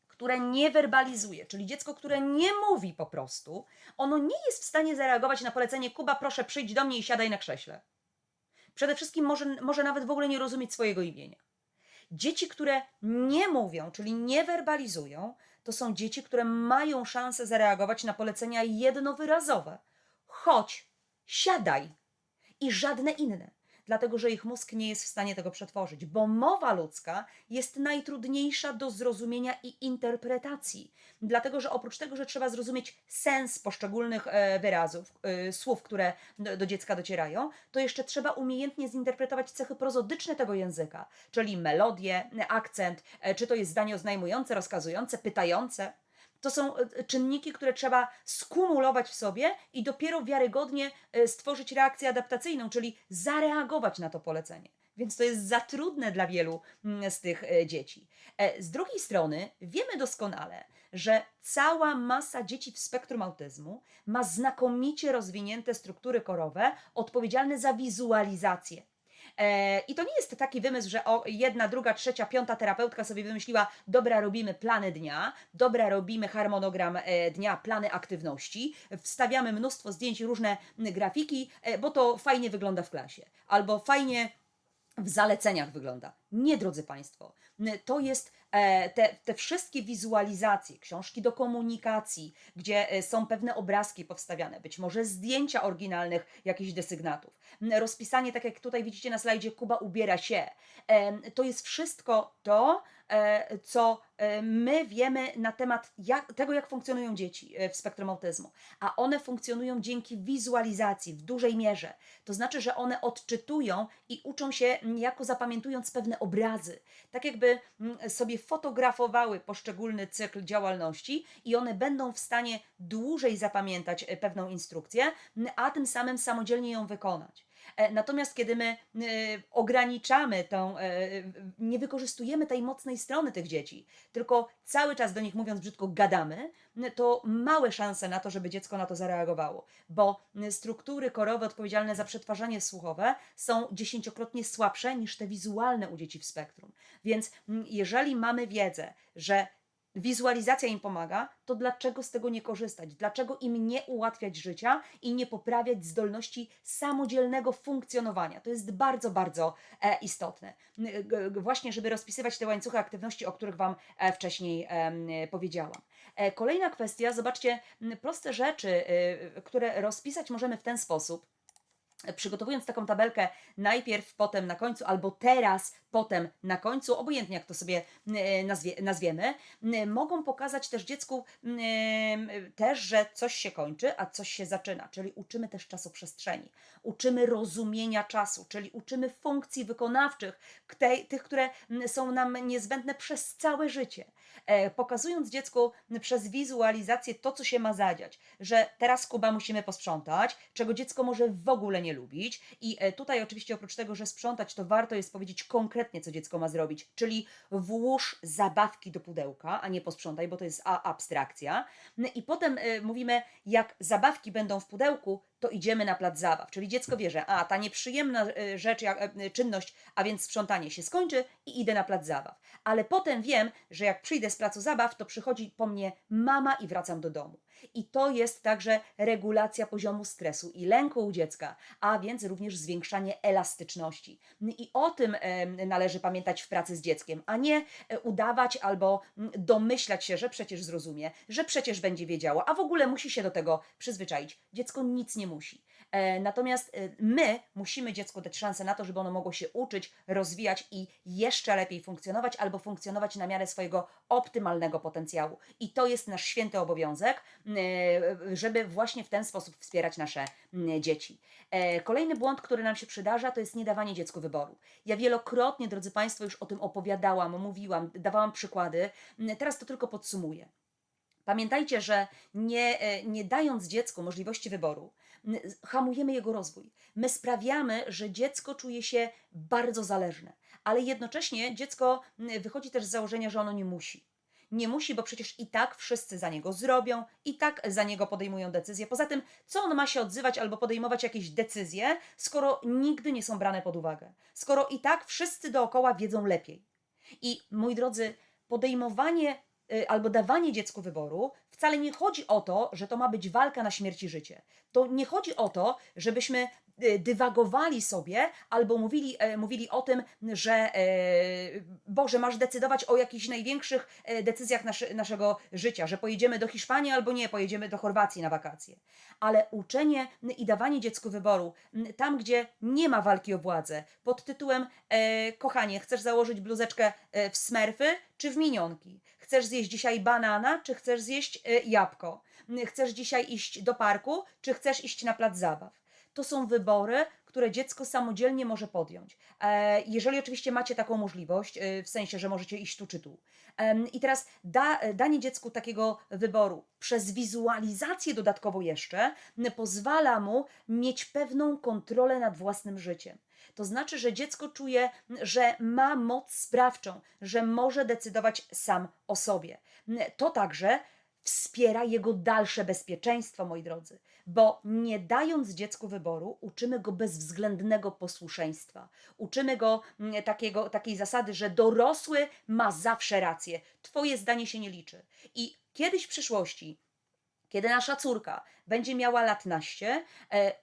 A: które nie werbalizuje, czyli dziecko, które nie mówi po prostu, ono nie jest w stanie zareagować na polecenie Kuba, proszę przyjdź do mnie i siadaj na krześle. Przede wszystkim może nawet w ogóle nie rozumieć swojego imienia. Dzieci, które nie mówią, czyli nie werbalizują, to są dzieci, które mają szansę zareagować na polecenia jednowyrazowe. Chodź, siadaj i żadne inne. Dlatego, że ich mózg nie jest w stanie tego przetworzyć, bo mowa ludzka jest najtrudniejsza do zrozumienia i interpretacji. Dlatego, że oprócz tego, że trzeba zrozumieć sens poszczególnych wyrazów, słów, które do dziecka docierają, to jeszcze trzeba umiejętnie zinterpretować cechy prozodyczne tego języka, czyli melodię, akcent, czy to jest zdanie oznajmujące, rozkazujące, pytające. To są czynniki, które trzeba skumulować w sobie i dopiero wiarygodnie stworzyć reakcję adaptacyjną, czyli zareagować na to polecenie. Więc to jest za trudne dla wielu z tych dzieci. Z drugiej strony wiemy doskonale, że cała masa dzieci w spektrum autyzmu ma znakomicie rozwinięte struktury korowe odpowiedzialne za wizualizację. I to nie jest taki wymysł, że jedna, druga, trzecia, piąta terapeutka sobie wymyśliła, dobra, robimy plany dnia, dobra, robimy harmonogram dnia, plany aktywności, wstawiamy mnóstwo zdjęć i różne grafiki, bo to fajnie wygląda w klasie, albo fajnie w zaleceniach wygląda. Nie, drodzy Państwo, to jest te wszystkie wizualizacje, książki do komunikacji, gdzie są pewne obrazki powstawiane, być może zdjęcia oryginalnych jakichś desygnatów, rozpisanie, tak jak tutaj widzicie na slajdzie, Kuba ubiera się. To jest wszystko to, co my wiemy na temat tego, jak funkcjonują dzieci w spektrum autyzmu. A one funkcjonują dzięki wizualizacji w dużej mierze. To znaczy, że one odczytują i uczą się niejako zapamiętując pewne obrazy. Tak jakby sobie fotografowały poszczególny cykl działalności i one będą w stanie dłużej zapamiętać pewną instrukcję, a tym samym samodzielnie ją wykonać. Natomiast kiedy my ograniczamy nie wykorzystujemy tej mocnej strony tych dzieci, tylko cały czas do nich, mówiąc brzydko, gadamy, to małe szanse na to, żeby dziecko na to zareagowało, bo struktury korowe odpowiedzialne za przetwarzanie słuchowe są 10-krotnie słabsze niż te wizualne u dzieci w spektrum. Więc jeżeli mamy wiedzę, że wizualizacja im pomaga, to dlaczego z tego nie korzystać? Dlaczego im nie ułatwiać życia i nie poprawiać zdolności samodzielnego funkcjonowania? To jest bardzo, bardzo istotne. Właśnie, żeby rozpisywać te łańcuchy aktywności, o których Wam wcześniej powiedziałam. Kolejna kwestia, zobaczcie, proste rzeczy, które rozpisać możemy w ten sposób, przygotowując taką tabelkę najpierw, potem na końcu, albo teraz, potem na końcu, obojętnie jak to sobie nazwiemy, mogą pokazać też dziecku też, że coś się kończy, a coś się zaczyna, czyli uczymy też czasoprzestrzeni, uczymy rozumienia czasu, czyli uczymy funkcji wykonawczych, tych, które są nam niezbędne przez całe życie. Pokazując dziecku przez wizualizację to, co się ma zadziać, że teraz, Kuba, musimy posprzątać, czego dziecko może w ogóle nie lubić. I tutaj oczywiście oprócz tego, że sprzątać, to warto jest powiedzieć konkretnie, co dziecko ma zrobić, czyli włóż zabawki do pudełka, a nie posprzątaj, bo to jest abstrakcja. I potem mówimy, jak zabawki będą w pudełku, to idziemy na plac zabaw. Czyli dziecko wie, że ta nieprzyjemna rzecz, czynność, a więc sprzątanie się skończy i idę na plac zabaw. Ale potem wiem, że jak przyjdę z placu zabaw, to przychodzi po mnie mama i wracam do domu. I to jest także regulacja poziomu stresu i lęku u dziecka, a więc również zwiększanie elastyczności. I o tym należy pamiętać w pracy z dzieckiem, a nie udawać albo domyślać się, że przecież zrozumie, że przecież będzie wiedziało, a w ogóle musi się do tego przyzwyczaić. Dziecko nic nie musi. Natomiast my musimy dziecku dać szansę na to, żeby ono mogło się uczyć, rozwijać i jeszcze lepiej funkcjonować albo funkcjonować na miarę swojego optymalnego potencjału. I to jest nasz święty obowiązek, żeby właśnie w ten sposób wspierać nasze dzieci. Kolejny błąd, który nam się przydarza, to jest nie dawanie dziecku wyboru. Ja wielokrotnie, drodzy Państwo, już o tym opowiadałam, mówiłam, dawałam przykłady. Teraz to tylko podsumuję. Pamiętajcie, że nie dając dziecku możliwości wyboru, hamujemy jego rozwój. My sprawiamy, że dziecko czuje się bardzo zależne, ale jednocześnie dziecko wychodzi też z założenia, że ono nie musi. Nie musi, bo przecież i tak wszyscy za niego zrobią, i tak za niego podejmują decyzje. Poza tym, co on ma się odzywać albo podejmować jakieś decyzje, skoro nigdy nie są brane pod uwagę? Skoro i tak wszyscy dookoła wiedzą lepiej. I moi drodzy, podejmowanie albo dawanie dziecku wyboru, wcale nie chodzi o to, że to ma być walka na śmierć i życie. To nie chodzi o to, żebyśmy dywagowali sobie albo mówili o tym, że Boże, masz decydować o jakichś największych decyzjach naszego życia, że pojedziemy do Hiszpanii albo nie, pojedziemy do Chorwacji na wakacje. Ale uczenie i dawanie dziecku wyboru tam, gdzie nie ma walki o władzę, pod tytułem kochanie, chcesz założyć bluzeczkę w Smurfy czy w Minionki? Chcesz zjeść dzisiaj banana, czy chcesz zjeść jabłko? Chcesz dzisiaj iść do parku, czy chcesz iść na plac zabaw? To są wybory, które dziecko samodzielnie może podjąć. Jeżeli oczywiście macie taką możliwość, w sensie, że możecie iść tu czy tu. I teraz danie dziecku takiego wyboru przez wizualizację dodatkowo jeszcze pozwala mu mieć pewną kontrolę nad własnym życiem. To znaczy, że dziecko czuje, że ma moc sprawczą, że może decydować sam o sobie. To także wspiera jego dalsze bezpieczeństwo, moi drodzy, bo nie dając dziecku wyboru, uczymy go bezwzględnego posłuszeństwa. Uczymy go takiej zasady, że dorosły ma zawsze rację. Twoje zdanie się nie liczy. I kiedyś w przyszłości Kiedy nasza córka będzie miała lat naście,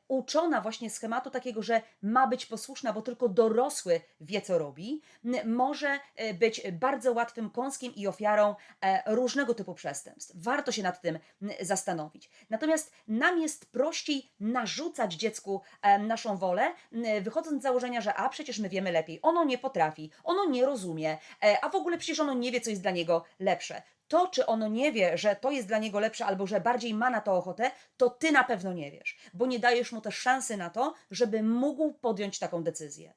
A: uczona właśnie schematu takiego, że ma być posłuszna, bo tylko dorosły wie, co robi, może być bardzo łatwym kąskiem i ofiarą różnego typu przestępstw. Warto się nad tym zastanowić. Natomiast nam jest prościej narzucać dziecku naszą wolę, wychodząc z założenia, że przecież my wiemy lepiej, ono nie potrafi, ono nie rozumie, a w ogóle przecież ono nie wie, co jest dla niego lepsze. To, czy ono nie wie, że to jest dla niego lepsze, albo że bardziej ma na to ochotę, to ty na pewno nie wiesz, bo nie dajesz mu też szansy na to, żeby mógł podjąć taką decyzję.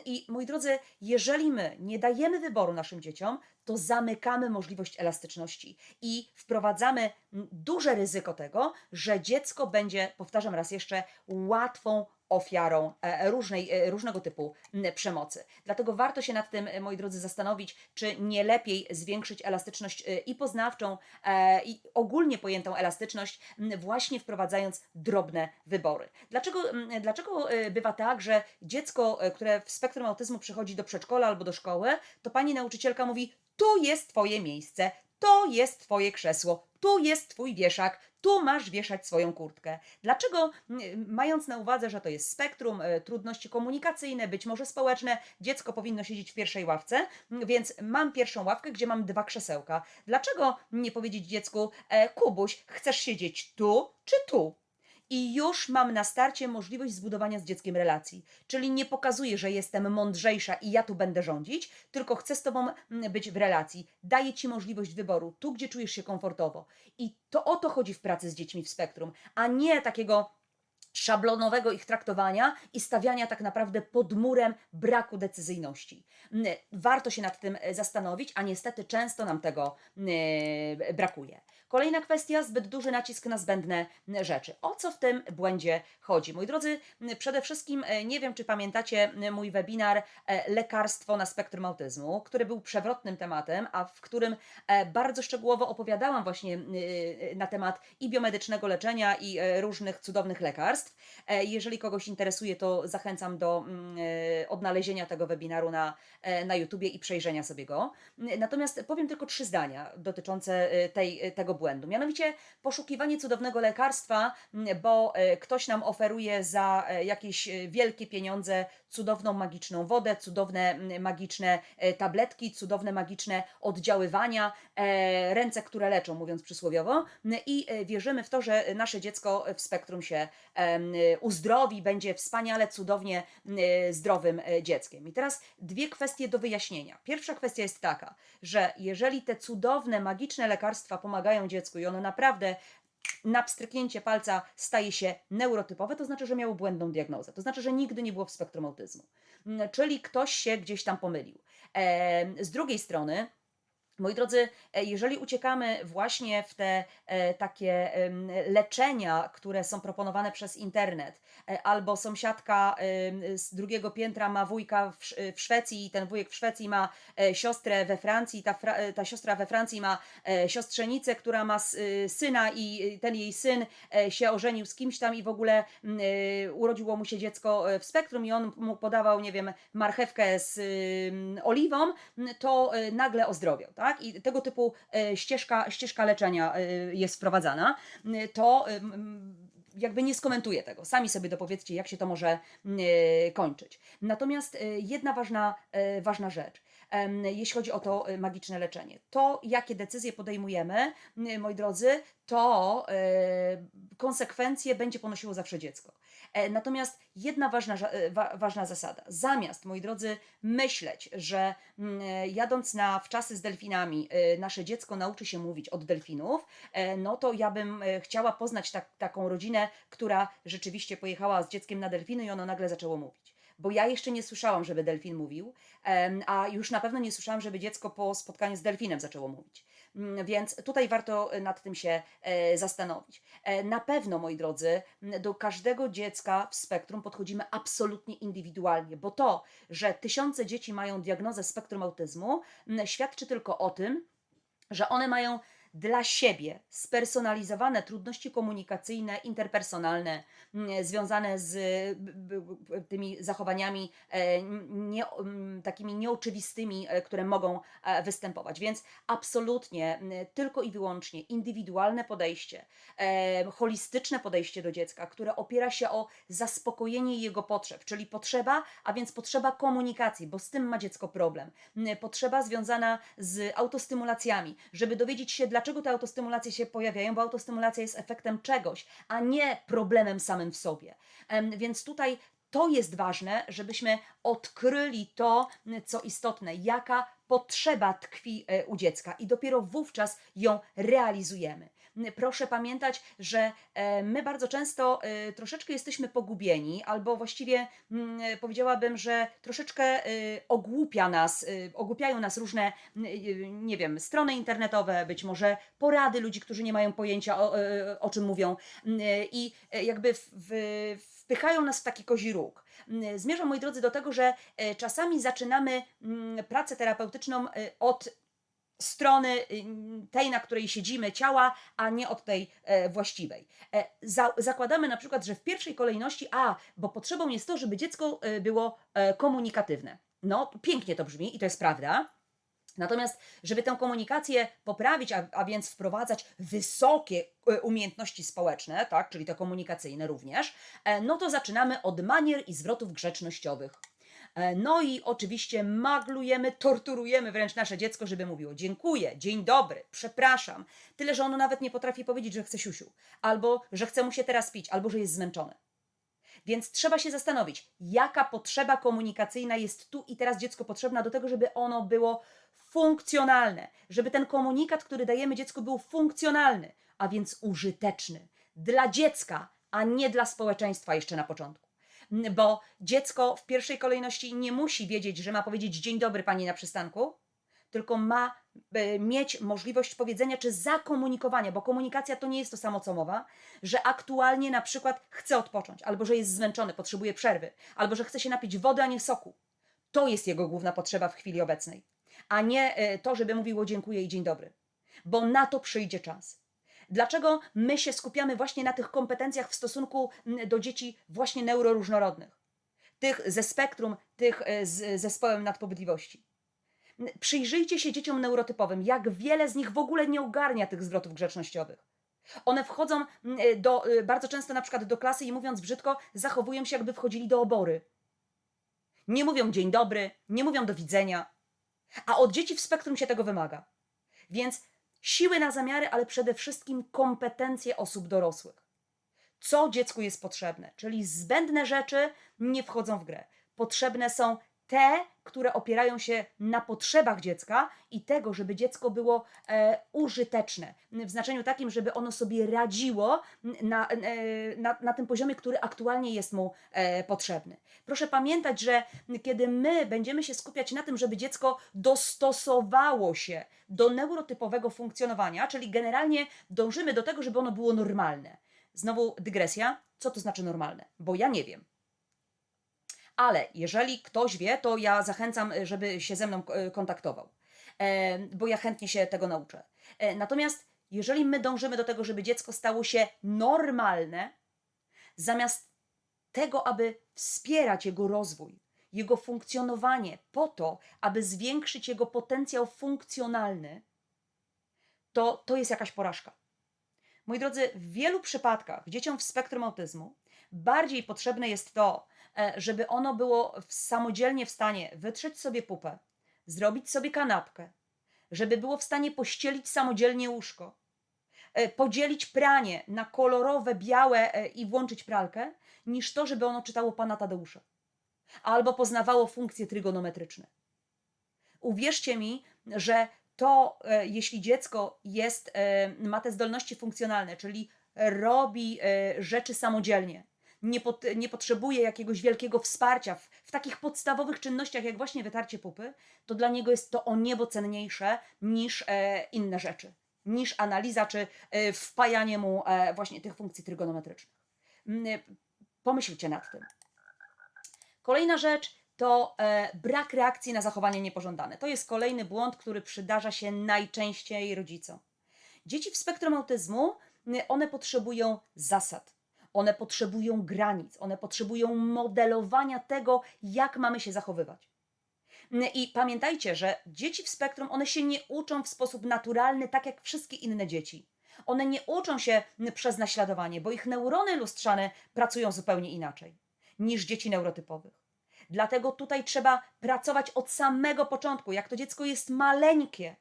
A: I moi drodzy, jeżeli my nie dajemy wyboru naszym dzieciom, to zamykamy możliwość elastyczności i wprowadzamy duże ryzyko tego, że dziecko będzie, powtarzam raz jeszcze, łatwą ofiarą różnego typu przemocy. Dlatego warto się nad tym, moi drodzy, zastanowić, czy nie lepiej zwiększyć elastyczność i poznawczą, i ogólnie pojętą elastyczność, właśnie wprowadzając drobne wybory. Dlaczego bywa tak, że dziecko, które w spektrum autyzmu przychodzi do przedszkola albo do szkoły, to pani nauczycielka mówi: tu jest twoje miejsce, to jest twoje krzesło, tu jest twój wieszak, tu masz wieszać swoją kurtkę. Dlaczego, mając na uwadze, że to jest spektrum, trudności komunikacyjne, być może społeczne, dziecko powinno siedzieć w pierwszej ławce, więc mam pierwszą ławkę, gdzie mam dwa krzesełka. Dlaczego nie powiedzieć dziecku: Kubuś, chcesz siedzieć tu czy tu? I już mam na starcie możliwość zbudowania z dzieckiem relacji. Czyli nie pokazuję, że jestem mądrzejsza i ja tu będę rządzić, tylko chcę z tobą być w relacji. Daję ci możliwość wyboru, tu gdzie czujesz się komfortowo. I to o to chodzi w pracy z dziećmi w spektrum, a nie takiego szablonowego ich traktowania i stawiania tak naprawdę pod murem braku decyzyjności. Warto się nad tym zastanowić, a niestety często nam tego brakuje. Kolejna kwestia: zbyt duży nacisk na zbędne rzeczy. O co w tym błędzie chodzi? Moi drodzy, przede wszystkim nie wiem, czy pamiętacie mój webinar Lekarstwo na spektrum autyzmu, który był przewrotnym tematem, a w którym bardzo szczegółowo opowiadałam właśnie na temat i biomedycznego leczenia, i różnych cudownych lekarstw. Jeżeli kogoś interesuje, to zachęcam do odnalezienia tego webinaru na YouTubie i przejrzenia sobie go. Natomiast powiem tylko 3 zdania dotyczące tego błędu. Mianowicie poszukiwanie cudownego lekarstwa, bo ktoś nam oferuje za jakieś wielkie pieniądze cudowną magiczną wodę, cudowne magiczne tabletki, cudowne magiczne oddziaływania, ręce, które leczą, mówiąc przysłowiowo, i wierzymy w to, że nasze dziecko w spektrum się uzdrowi, będzie wspaniale, cudownie zdrowym dzieckiem. I teraz 2 kwestie do wyjaśnienia. Pierwsza kwestia jest taka, że jeżeli te cudowne, magiczne lekarstwa pomagają dziecku i ono naprawdę na pstryknięcie palca staje się neurotypowe, to znaczy, że miało błędną diagnozę. To znaczy, że nigdy nie było w spektrum autyzmu. Czyli ktoś się gdzieś tam pomylił. Z drugiej strony, moi drodzy, jeżeli uciekamy właśnie w te takie leczenia, które są proponowane przez internet, albo sąsiadka z drugiego piętra ma wujka w Szwecji i ten wujek w Szwecji ma siostrę we Francji, ta siostra we Francji ma siostrzenicę, która ma syna i ten jej syn się ożenił z kimś tam i w ogóle urodziło mu się dziecko w spektrum i on mu podawał, nie wiem, marchewkę z oliwą, to nagle ozdrowiał, tak? I tego typu ścieżka leczenia jest wprowadzana, to jakby nie skomentuję tego. Sami sobie dopowiedzcie, jak się to może kończyć. Natomiast jedna ważna rzecz, jeśli chodzi o to magiczne leczenie. To, jakie decyzje podejmujemy, moi drodzy, to konsekwencje będzie ponosiło zawsze dziecko. Natomiast jedna ważna zasada. Zamiast, moi drodzy, myśleć, że jadąc na wczasy z delfinami, nasze dziecko nauczy się mówić od delfinów, no to ja bym chciała poznać taką rodzinę, która rzeczywiście pojechała z dzieckiem na delfiny i ono nagle zaczęło mówić. Bo ja jeszcze nie słyszałam, żeby delfin mówił, a już na pewno nie słyszałam, żeby dziecko po spotkaniu z delfinem zaczęło mówić. Więc tutaj warto nad tym się zastanowić. Na pewno, moi drodzy, do każdego dziecka w spektrum podchodzimy absolutnie indywidualnie, bo to, że tysiące dzieci mają diagnozę spektrum autyzmu, świadczy tylko o tym, że one mają dla siebie spersonalizowane trudności komunikacyjne, interpersonalne, związane z tymi zachowaniami takimi nieoczywistymi, które mogą występować. Więc absolutnie tylko i wyłącznie indywidualne podejście, holistyczne podejście do dziecka, które opiera się o zaspokojenie jego potrzeb, czyli potrzeba, a więc potrzeba komunikacji, bo z tym ma dziecko problem. Potrzeba związana z autostymulacjami, żeby dowiedzieć się, dlaczego te autostymulacje się pojawiają, bo autostymulacja jest efektem czegoś, a nie problemem samym w sobie. Więc tutaj to jest ważne, żebyśmy odkryli to, co istotne, jaka potrzeba tkwi u dziecka i dopiero wówczas ją realizujemy. Proszę pamiętać, że my bardzo często troszeczkę jesteśmy pogubieni, albo właściwie powiedziałabym, że troszeczkę ogłupiają nas różne, nie wiem, strony internetowe, być może porady ludzi, którzy nie mają pojęcia o czym mówią i jakby wpychają nas w taki kozi róg. Zmierzam, moi drodzy, do tego, że czasami zaczynamy pracę terapeutyczną od strony tej, na której siedzimy, ciała, a nie od tej właściwej. Zakładamy na przykład, że w pierwszej kolejności, bo potrzebą jest to, żeby dziecko było komunikatywne. No, pięknie to brzmi i to jest prawda. Natomiast, żeby tę komunikację poprawić, a więc wprowadzać wysokie umiejętności społeczne, tak, czyli te komunikacyjne również, no to zaczynamy od manier i zwrotów grzecznościowych. No i oczywiście maglujemy, torturujemy wręcz nasze dziecko, żeby mówiło dziękuję, dzień dobry, przepraszam. Tyle, że ono nawet nie potrafi powiedzieć, że chce siusiu, albo że chce mu się teraz pić, albo że jest zmęczone. Więc trzeba się zastanowić, jaka potrzeba komunikacyjna jest tu i teraz dziecku potrzebna do tego, żeby ono było funkcjonalne, żeby ten komunikat, który dajemy dziecku, był funkcjonalny, a więc użyteczny dla dziecka, a nie dla społeczeństwa jeszcze na początku. Bo dziecko w pierwszej kolejności nie musi wiedzieć, że ma powiedzieć dzień dobry pani na przystanku, tylko ma mieć możliwość powiedzenia czy zakomunikowania, bo komunikacja to nie jest to samo co mowa, że aktualnie na przykład chce odpocząć, albo że jest zmęczony, potrzebuje przerwy, albo że chce się napić wody, a nie soku. To jest jego główna potrzeba w chwili obecnej, a nie to, żeby mówiło dziękuję i dzień dobry, bo na to przyjdzie czas. Dlaczego my się skupiamy właśnie na tych kompetencjach w stosunku do dzieci właśnie neuroróżnorodnych, tych ze spektrum, tych z zespołem nadpobudliwości? Przyjrzyjcie się dzieciom neurotypowym, jak wiele z nich w ogóle nie ogarnia tych zwrotów grzecznościowych. One wchodzą bardzo często na przykład do klasy i mówiąc brzydko, zachowują się jakby wchodzili do obory. Nie mówią dzień dobry, nie mówią do widzenia, a od dzieci w spektrum się tego wymaga. Więc siły na zamiary, ale przede wszystkim kompetencje osób dorosłych. Co dziecku jest potrzebne, czyli zbędne rzeczy nie wchodzą w grę. Potrzebne są te, które opierają się na potrzebach dziecka i tego, żeby dziecko było użyteczne. W znaczeniu takim, żeby ono sobie radziło na tym poziomie, który aktualnie jest mu potrzebny. Proszę pamiętać, że kiedy my będziemy się skupiać na tym, żeby dziecko dostosowało się do neurotypowego funkcjonowania, czyli generalnie dążymy do tego, żeby ono było normalne. Znowu dygresja. Co to znaczy normalne? Bo ja nie wiem. Ale jeżeli ktoś wie, to ja zachęcam, żeby się ze mną kontaktował, bo ja chętnie się tego nauczę. Natomiast jeżeli my dążymy do tego, żeby dziecko stało się normalne, zamiast tego, aby wspierać jego rozwój, jego funkcjonowanie po to, aby zwiększyć jego potencjał funkcjonalny, to jest jakaś porażka. Moi drodzy, w wielu przypadkach dzieciom w spektrum autyzmu bardziej potrzebne jest to, żeby ono było samodzielnie w stanie wytrzeć sobie pupę, zrobić sobie kanapkę, żeby było w stanie pościelić samodzielnie łóżko, podzielić pranie na kolorowe, białe i włączyć pralkę, niż to, żeby ono czytało Pana Tadeusza albo poznawało funkcje trygonometryczne. Uwierzcie mi, że to, jeśli dziecko ma te zdolności funkcjonalne, czyli robi rzeczy samodzielnie, nie potrzebuje jakiegoś wielkiego wsparcia w takich podstawowych czynnościach, jak właśnie wytarcie pupy, to dla niego jest to o niebo cenniejsze niż inne rzeczy, niż analiza czy wpajanie mu właśnie tych funkcji trygonometrycznych. Pomyślcie nad tym. Kolejna rzecz to brak reakcji na zachowanie niepożądane. To jest kolejny błąd, który przydarza się najczęściej rodzicom. Dzieci w spektrum autyzmu, one potrzebują zasad, one potrzebują granic, one potrzebują modelowania tego, jak mamy się zachowywać. I pamiętajcie, że dzieci w spektrum, one się nie uczą w sposób naturalny, tak jak wszystkie inne dzieci. One nie uczą się przez naśladowanie, bo ich neurony lustrzane pracują zupełnie inaczej niż dzieci neurotypowych. Dlatego tutaj trzeba pracować od samego początku, jak to dziecko jest maleńkie,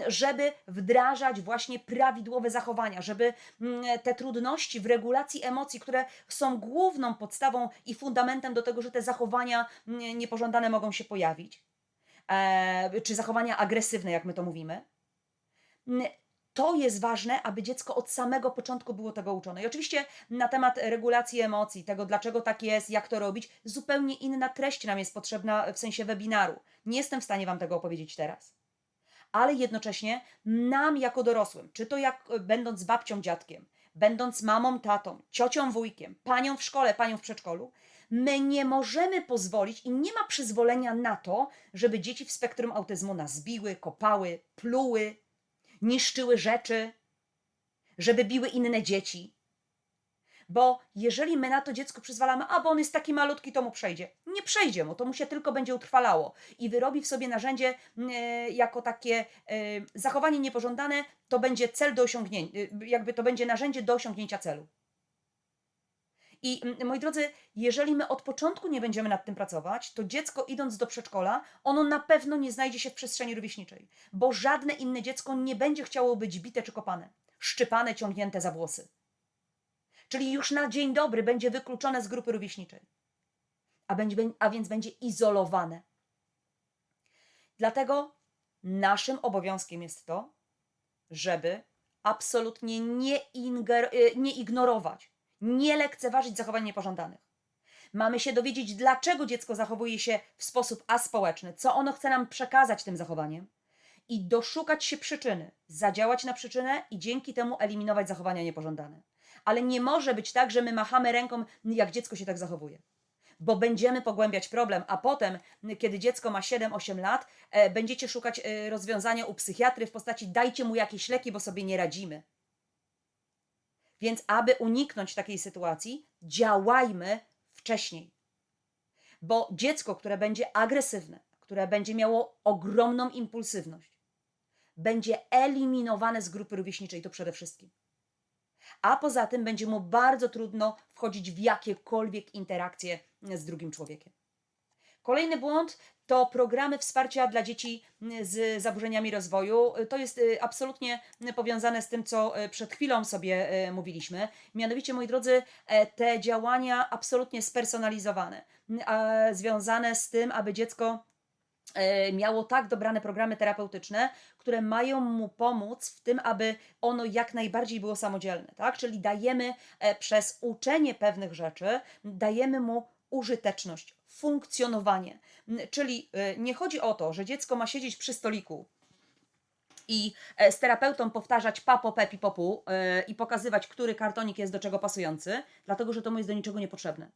A: żeby wdrażać właśnie prawidłowe zachowania, żeby te trudności w regulacji emocji, które są główną podstawą i fundamentem do tego, że te zachowania niepożądane mogą się pojawić, czy zachowania agresywne, jak my to mówimy. To jest ważne, aby dziecko od samego początku było tego uczone. I oczywiście na temat regulacji emocji, tego dlaczego tak jest, jak to robić, zupełnie inna treść nam jest potrzebna w sensie webinaru. Nie jestem w stanie Wam tego opowiedzieć teraz. Ale jednocześnie nam jako dorosłym, czy to jak będąc babcią, dziadkiem, będąc mamą, tatą, ciocią, wujkiem, panią w szkole, panią w przedszkolu, my nie możemy pozwolić i nie ma przyzwolenia na to, żeby dzieci w spektrum autyzmu nas biły, kopały, pluły, niszczyły rzeczy, żeby biły inne dzieci. Bo jeżeli my na to dziecko przyzwalamy, a bo on jest taki malutki, to mu przejdzie. Nie przejdzie mu, to mu się tylko będzie utrwalało i wyrobi w sobie narzędzie jako takie zachowanie niepożądane, to będzie cel do osiągnięcia, jakby to będzie narzędzie do osiągnięcia celu. I moi drodzy, jeżeli my od początku nie będziemy nad tym pracować, to dziecko idąc do przedszkola, ono na pewno nie znajdzie się w przestrzeni rówieśniczej, bo żadne inne dziecko nie będzie chciało być bite czy kopane, szczypane, ciągnięte za włosy. Czyli już na dzień dobry będzie wykluczone z grupy rówieśniczej, a więc będzie izolowane. Dlatego naszym obowiązkiem jest to, żeby absolutnie nie ignorować, nie lekceważyć zachowań niepożądanych. Mamy się dowiedzieć, dlaczego dziecko zachowuje się w sposób aspołeczny, co ono chce nam przekazać tym zachowaniem i doszukać się przyczyny, zadziałać na przyczynę i dzięki temu eliminować zachowania niepożądane. Ale nie może być tak, że my machamy ręką, jak dziecko się tak zachowuje. Bo będziemy pogłębiać problem, a potem, kiedy dziecko ma 7-8 lat, będziecie szukać rozwiązania u psychiatry w postaci dajcie mu jakieś leki, bo sobie nie radzimy. Więc aby uniknąć takiej sytuacji, działajmy wcześniej. Bo dziecko, które będzie agresywne, które będzie miało ogromną impulsywność, będzie eliminowane z grupy rówieśniczej, to przede wszystkim. A poza tym będzie mu bardzo trudno wchodzić w jakiekolwiek interakcje z drugim człowiekiem. Kolejny błąd to programy wsparcia dla dzieci z zaburzeniami rozwoju. To jest absolutnie powiązane z tym, co przed chwilą sobie mówiliśmy. Mianowicie, moi drodzy, te działania absolutnie spersonalizowane, związane z tym, aby dziecko miało tak dobrane programy terapeutyczne, które mają mu pomóc w tym, aby ono jak najbardziej było samodzielne, tak? Czyli dajemy przez uczenie pewnych rzeczy, dajemy mu użyteczność, funkcjonowanie. Czyli nie chodzi o to, że dziecko ma siedzieć przy stoliku i z terapeutą powtarzać papo, pepi, popu i pokazywać, który kartonik jest do czego pasujący, dlatego że to mu jest do niczego niepotrzebne.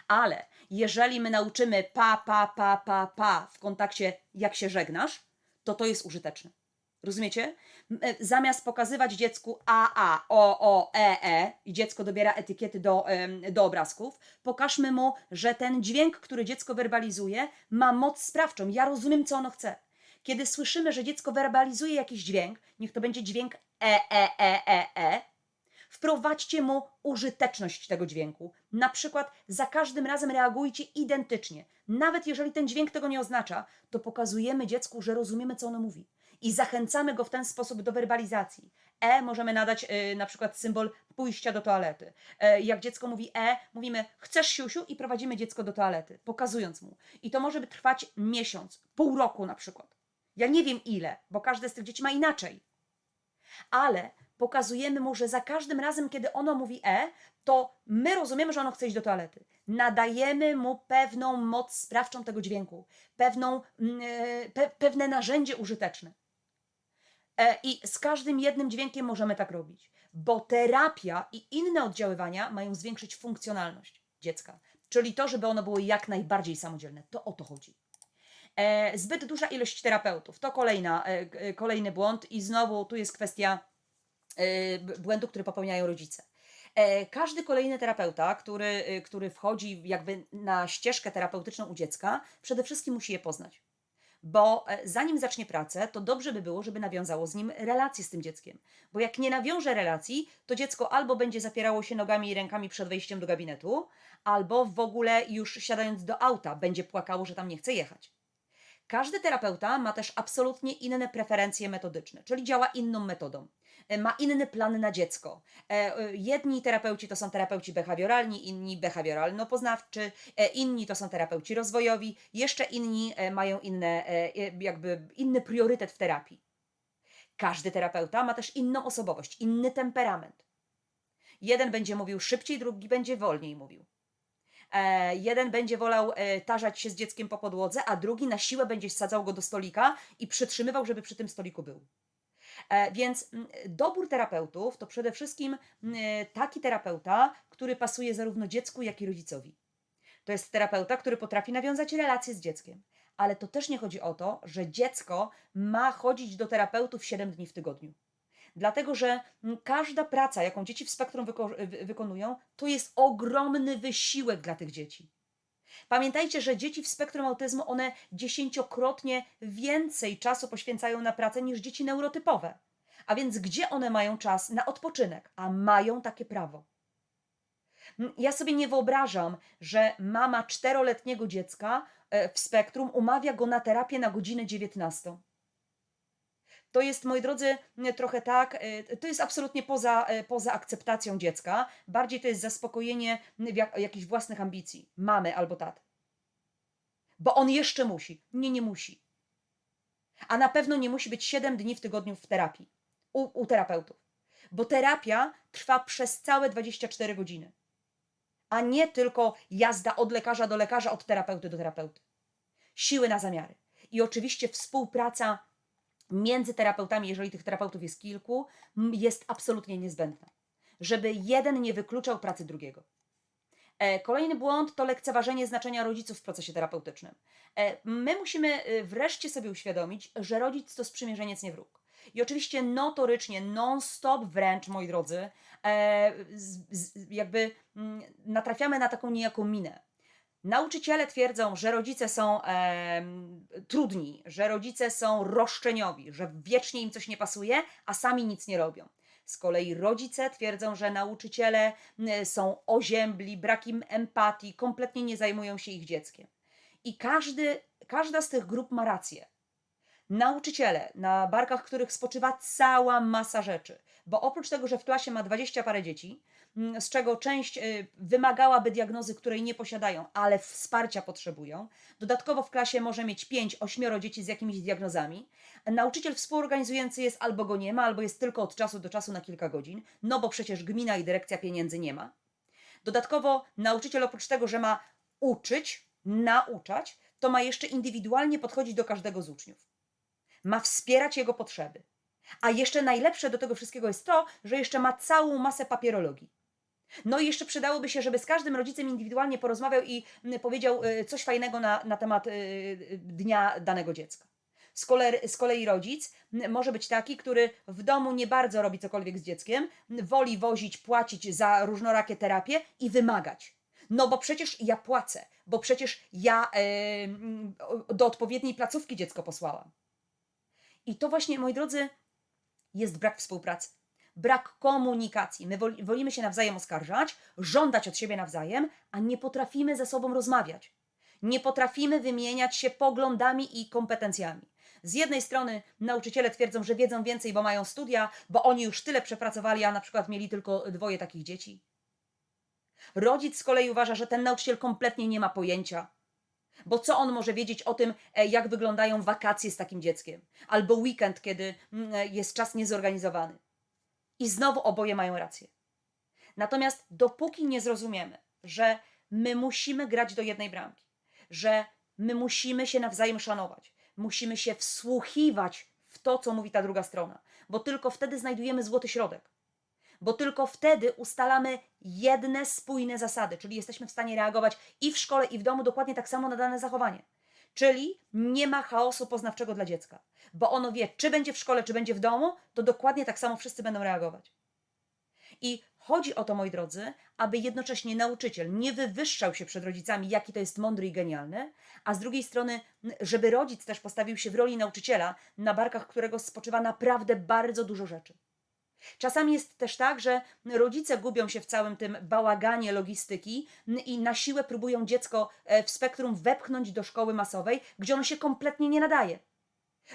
A: Ale jeżeli my nauczymy pa w kontakcie, jak się żegnasz, to jest użyteczne. Rozumiecie? Zamiast pokazywać dziecku o, i dziecko dobiera etykiety do obrazków, pokażmy mu, że ten dźwięk, który dziecko werbalizuje, ma moc sprawczą. Ja rozumiem, co ono chce. Kiedy słyszymy, że dziecko werbalizuje jakiś dźwięk, niech to będzie dźwięk wprowadźcie mu użyteczność tego dźwięku. Na przykład za każdym razem reagujcie identycznie. Nawet jeżeli ten dźwięk tego nie oznacza, to pokazujemy dziecku, że rozumiemy, co ono mówi. I zachęcamy go w ten sposób do werbalizacji. Możemy nadać na przykład symbol pójścia do toalety. Jak dziecko mówi mówimy chcesz siusiu i prowadzimy dziecko do toalety, pokazując mu. I to może trwać miesiąc, pół roku na przykład. Ja nie wiem ile, bo każde z tych dzieci ma inaczej. Ale pokazujemy mu, że za każdym razem, kiedy ono mówi to my rozumiemy, że ono chce iść do toalety. Nadajemy mu pewną moc sprawczą tego dźwięku, pewne narzędzie użyteczne. I z każdym jednym dźwiękiem możemy tak robić, bo terapia i inne oddziaływania mają zwiększyć funkcjonalność dziecka, czyli to, żeby ono było jak najbardziej samodzielne. To o to chodzi. Zbyt duża ilość terapeutów to kolejny błąd i znowu tu jest kwestia błędu, który popełniają rodzice. Każdy kolejny terapeuta, który wchodzi jakby na ścieżkę terapeutyczną u dziecka, przede wszystkim musi je poznać. Bo zanim zacznie pracę, to dobrze by było, żeby nawiązało z nim relację z tym dzieckiem. Bo jak nie nawiąże relacji, to dziecko albo będzie zapierało się nogami i rękami przed wejściem do gabinetu, albo w ogóle już siadając do auta będzie płakało, że tam nie chce jechać. Każdy terapeuta ma też absolutnie inne preferencje metodyczne, czyli działa inną metodą. Ma inny plan na dziecko. Jedni terapeuci to są terapeuci behawioralni, inni behawioralno-poznawczy, inni to są terapeuci rozwojowi, jeszcze inni mają jakby inny priorytet w terapii. Każdy terapeuta ma też inną osobowość, inny temperament. Jeden będzie mówił szybciej, drugi będzie wolniej mówił. Jeden będzie wolał tarzać się z dzieckiem po podłodze, a drugi na siłę będzie wsadzał go do stolika i przytrzymywał, żeby przy tym stoliku był. Więc dobór terapeutów to przede wszystkim taki terapeuta, który pasuje zarówno dziecku, jak i rodzicowi. To jest terapeuta, który potrafi nawiązać relacje z dzieckiem. Ale to też nie chodzi o to, że dziecko ma chodzić do terapeutów 7 dni w tygodniu. Dlatego, że każda praca, jaką dzieci w spektrum wykonują, to jest ogromny wysiłek dla tych dzieci. Pamiętajcie, że dzieci w spektrum autyzmu, one 10-krotnie więcej czasu poświęcają na pracę niż dzieci neurotypowe. A więc gdzie one mają czas na odpoczynek? A mają takie prawo. Ja sobie nie wyobrażam, że mama 4-letniego dziecka w spektrum umawia go na terapię na godzinę 19. To jest, moi drodzy, trochę tak, to jest absolutnie poza akceptacją dziecka. Bardziej to jest zaspokojenie jakichś własnych ambicji mamy albo taty. Bo on jeszcze musi. Nie, nie musi. A na pewno nie musi być 7 dni w tygodniu w terapii, u terapeutów. Bo terapia trwa przez całe 24 godziny. A nie tylko jazda od lekarza do lekarza, od terapeuty do terapeuty. Siły na zamiary. I oczywiście współpraca między terapeutami, jeżeli tych terapeutów jest kilku, jest absolutnie niezbędna. Żeby jeden nie wykluczał pracy drugiego. Kolejny błąd to lekceważenie znaczenia rodziców w procesie terapeutycznym. My musimy wreszcie sobie uświadomić, że rodzic to sprzymierzeniec, nie wróg. I oczywiście notorycznie, non-stop wręcz, moi drodzy, jakby natrafiamy na taką niejaką minę. Nauczyciele twierdzą, że rodzice są trudni, że rodzice są roszczeniowi, że wiecznie im coś nie pasuje, a sami nic nie robią. Z kolei rodzice twierdzą, że nauczyciele są oziębli, brak im empatii, kompletnie nie zajmują się ich dzieckiem. I każda z tych grup ma rację. Nauczyciele, na barkach których spoczywa cała masa rzeczy, bo oprócz tego, że w klasie ma 20 parę dzieci, z czego część wymagałaby diagnozy, której nie posiadają, ale wsparcia potrzebują. Dodatkowo w klasie może mieć 5-8 dzieci z jakimiś diagnozami. Nauczyciel współorganizujący jest albo go nie ma, albo jest tylko od czasu do czasu na kilka godzin, no bo przecież gmina i dyrekcja pieniędzy nie ma. Dodatkowo nauczyciel oprócz tego, że ma uczyć, nauczać, to ma jeszcze indywidualnie podchodzić do każdego z uczniów. Ma wspierać jego potrzeby. A jeszcze najlepsze do tego wszystkiego jest to, że jeszcze ma całą masę papierologii. No i jeszcze przydałoby się, żeby z każdym rodzicem indywidualnie porozmawiał i powiedział coś fajnego na temat dnia danego dziecka. Z kolei rodzic może być taki, który w domu nie bardzo robi cokolwiek z dzieckiem, woli wozić, płacić za różnorakie terapie i wymagać. No bo przecież ja płacę, bo przecież ja do odpowiedniej placówki dziecko posłałam. I to właśnie, moi drodzy, jest brak współpracy. Brak komunikacji. My wolimy się nawzajem oskarżać, żądać od siebie nawzajem, a nie potrafimy ze sobą rozmawiać. Nie potrafimy wymieniać się poglądami i kompetencjami. Z jednej strony nauczyciele twierdzą, że wiedzą więcej, bo mają studia, bo oni już tyle przepracowali, a na przykład mieli tylko 2 takich dzieci. Rodzic z kolei uważa, że ten nauczyciel kompletnie nie ma pojęcia. Bo co on może wiedzieć o tym, jak wyglądają wakacje z takim dzieckiem? Albo weekend, kiedy jest czas niezorganizowany. I znowu oboje mają rację. Natomiast dopóki nie zrozumiemy, że my musimy grać do jednej bramki, że my musimy się nawzajem szanować, musimy się wsłuchiwać w to, co mówi ta druga strona, bo tylko wtedy znajdujemy złoty środek. Bo tylko wtedy ustalamy jedne spójne zasady, czyli jesteśmy w stanie reagować i w szkole, i w domu dokładnie tak samo na dane zachowanie. Czyli nie ma chaosu poznawczego dla dziecka, bo ono wie, czy będzie w szkole, czy będzie w domu, to dokładnie tak samo wszyscy będą reagować. I chodzi o to, moi drodzy, aby jednocześnie nauczyciel nie wywyższał się przed rodzicami, jaki to jest mądry i genialny, a z drugiej strony, żeby rodzic też postawił się w roli nauczyciela, na barkach którego spoczywa naprawdę bardzo dużo rzeczy. Czasami jest też tak, że rodzice gubią się w całym tym bałaganie logistyki i na siłę próbują dziecko w spektrum wepchnąć do szkoły masowej, gdzie ono się kompletnie nie nadaje,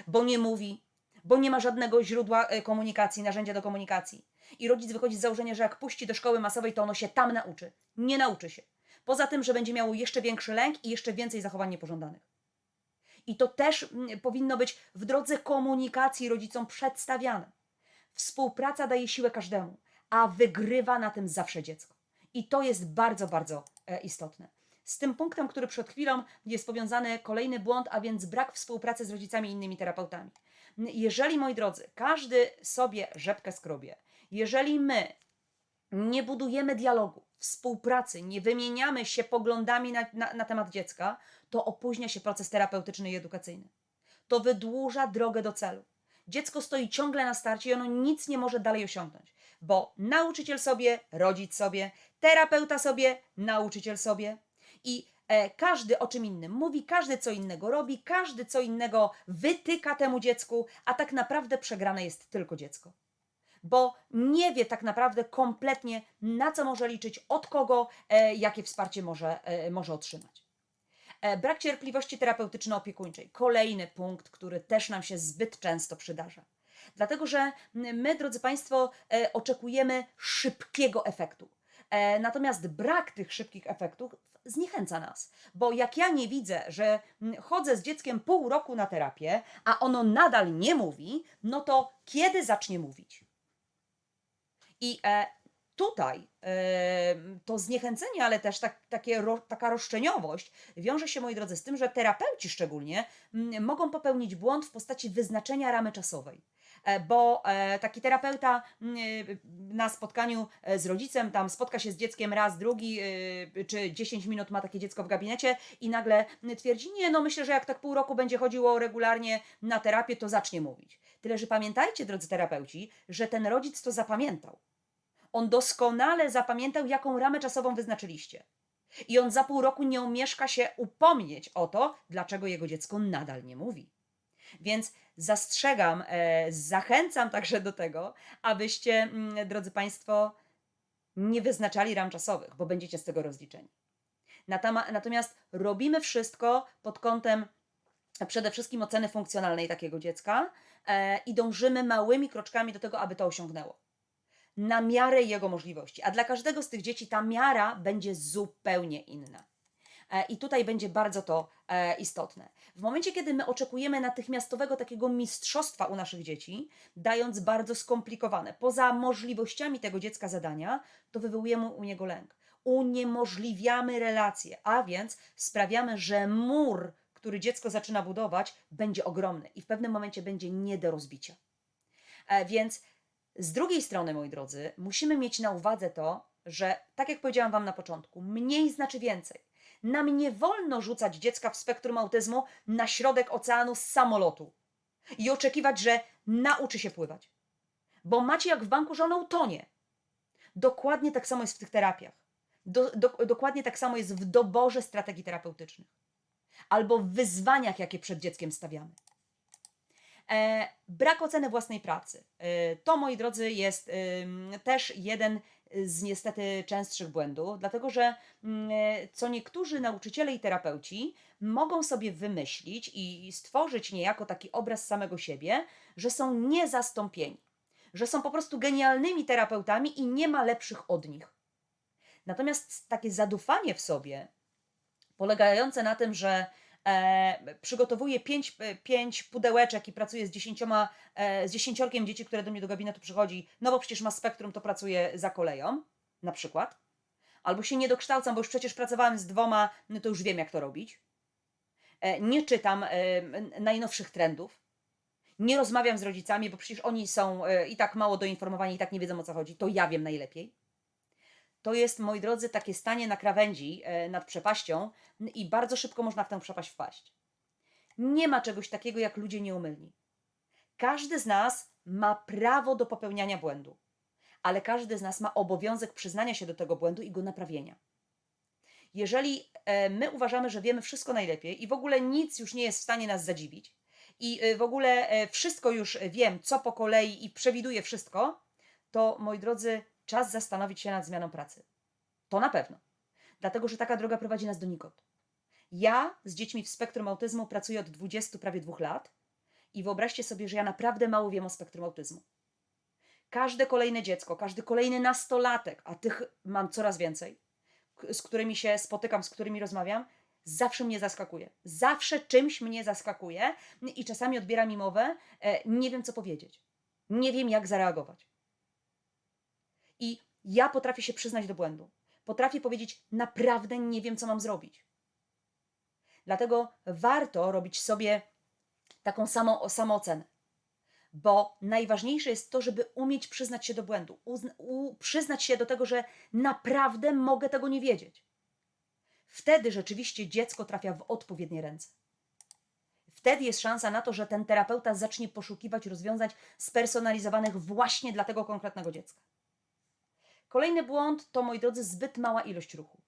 A: bo nie mówi, bo nie ma żadnego źródła komunikacji, narzędzia do komunikacji. I rodzic wychodzi z założenia, że jak puści do szkoły masowej, to ono się tam nauczy. Nie nauczy się. Poza tym, że będzie miało jeszcze większy lęk i jeszcze więcej zachowań niepożądanych. I to też powinno być w drodze komunikacji rodzicom przedstawiane. Współpraca daje siłę każdemu, a wygrywa na tym zawsze dziecko. I to jest bardzo, bardzo istotne. Z tym punktem, który przed chwilą jest powiązany kolejny błąd, a więc brak współpracy z rodzicami i innymi terapeutami. Jeżeli, moi drodzy, każdy sobie rzepkę skrobie, jeżeli my nie budujemy dialogu, współpracy, nie wymieniamy się poglądami na temat dziecka, to opóźnia się proces terapeutyczny i edukacyjny. To wydłuża drogę do celu. Dziecko stoi ciągle na starcie i ono nic nie może dalej osiągnąć, bo nauczyciel sobie, rodzic sobie, terapeuta sobie, nauczyciel sobie i każdy o czym innym mówi, każdy co innego robi, każdy co innego wytyka temu dziecku, a tak naprawdę przegrane jest tylko dziecko. Bo nie wie tak naprawdę kompletnie, na co może liczyć, od kogo, jakie wsparcie może otrzymać. Brak cierpliwości terapeutyczno-opiekuńczej. Kolejny punkt, który też nam się zbyt często przydarza. Dlatego, że my, drodzy Państwo, oczekujemy szybkiego efektu. Natomiast brak tych szybkich efektów zniechęca nas. Bo jak ja nie widzę, że chodzę z dzieckiem pół roku na terapię, a ono nadal nie mówi, no to kiedy zacznie mówić? I tutaj to zniechęcenie, ale też taka roszczeniowość wiąże się, moi drodzy, z tym, że terapeuci szczególnie mogą popełnić błąd w postaci wyznaczenia ramy czasowej. Bo taki terapeuta na spotkaniu z rodzicem tam spotka się z dzieckiem raz, drugi, czy 10 minut ma takie dziecko w gabinecie i nagle twierdzi, nie, no myślę, że jak tak pół roku będzie chodziło regularnie na terapię, to zacznie mówić. Tyle, że pamiętajcie, drodzy terapeuci, że ten rodzic to zapamiętał. On doskonale zapamiętał, jaką ramę czasową wyznaczyliście. I on za pół roku nie omieszka się upomnieć o to, dlaczego jego dziecko nadal nie mówi. Więc zastrzegam, zachęcam także do tego, abyście, drodzy Państwo, nie wyznaczali ram czasowych, bo będziecie z tego rozliczeni. Natomiast robimy wszystko pod kątem przede wszystkim oceny funkcjonalnej takiego dziecka i dążymy małymi kroczkami do tego, aby to osiągnęło. Na miarę jego możliwości. A dla każdego z tych dzieci ta miara będzie zupełnie inna. I tutaj będzie bardzo to istotne. W momencie, kiedy my oczekujemy natychmiastowego takiego mistrzostwa u naszych dzieci, dając bardzo skomplikowane, poza możliwościami tego dziecka zadania, to wywołujemy u niego lęk. Uniemożliwiamy relacje, a więc sprawiamy, że mur, który dziecko zaczyna budować, będzie ogromny i w pewnym momencie będzie nie do rozbicia. Więc z drugiej strony, moi drodzy, musimy mieć na uwadze to, że, tak jak powiedziałam Wam na początku, mniej znaczy więcej. Nam nie wolno rzucać dziecka w spektrum autyzmu na środek oceanu z samolotu i oczekiwać, że nauczy się pływać. Bo macie jak w banku, że ono utonie. Dokładnie tak samo jest w tych terapiach. Dokładnie tak samo jest w doborze strategii terapeutycznych. Albo w wyzwaniach, jakie przed dzieckiem stawiamy. Brak oceny własnej pracy. To, moi drodzy, jest też jeden z niestety częstszych błędów, dlatego że co niektórzy nauczyciele i terapeuci mogą sobie wymyślić i stworzyć niejako taki obraz samego siebie, że są niezastąpieni, że są po prostu genialnymi terapeutami i nie ma lepszych od nich. Natomiast takie zadufanie w sobie, polegające na tym, że przygotowuję 5 pudełeczek i pracuję z 10 dzieci, które do mnie do gabinetu przychodzi, no bo przecież ma spektrum, to pracuję za koleją, na przykład. Albo się nie dokształcam, bo już przecież pracowałem z 2, no to już wiem, jak to robić. Nie czytam najnowszych trendów. Nie rozmawiam z rodzicami, bo przecież oni są i tak mało doinformowani, i tak nie wiedzą, o co chodzi. To ja wiem najlepiej. To jest, moi drodzy, takie stanie na krawędzi nad przepaścią i bardzo szybko można w tę przepaść wpaść. Nie ma czegoś takiego jak ludzie nieomylni. Każdy z nas ma prawo do popełniania błędu, ale każdy z nas ma obowiązek przyznania się do tego błędu i go naprawienia. Jeżeli my uważamy, że wiemy wszystko najlepiej i w ogóle nic już nie jest w stanie nas zadziwić, i w ogóle wszystko już wiem, co po kolei i przewiduję wszystko, to moi drodzy, czas zastanowić się nad zmianą pracy. To na pewno. Dlatego, że taka droga prowadzi nas donikąd. Ja z dziećmi w spektrum autyzmu pracuję od 20 prawie 2 lat i wyobraźcie sobie, że ja naprawdę mało wiem o spektrum autyzmu. Każde kolejne dziecko, każdy kolejny nastolatek, a tych mam coraz więcej, z którymi się spotykam, z którymi rozmawiam, zawsze mnie zaskakuje. Zawsze czymś mnie zaskakuje i czasami odbiera mi mowę, nie wiem co powiedzieć. Nie wiem jak zareagować. I ja potrafię się przyznać do błędu. Potrafię powiedzieć, naprawdę nie wiem co mam zrobić. Dlatego warto robić sobie taką samoocenę. Bo najważniejsze jest to, żeby umieć przyznać się do błędu, przyznać się do tego, że naprawdę mogę tego nie wiedzieć. Wtedy rzeczywiście dziecko trafia w odpowiednie ręce. Wtedy jest szansa na to, że ten terapeuta zacznie poszukiwać rozwiązań spersonalizowanych właśnie dla tego konkretnego dziecka. Kolejny błąd to, moi drodzy, zbyt mała ilość ruchu.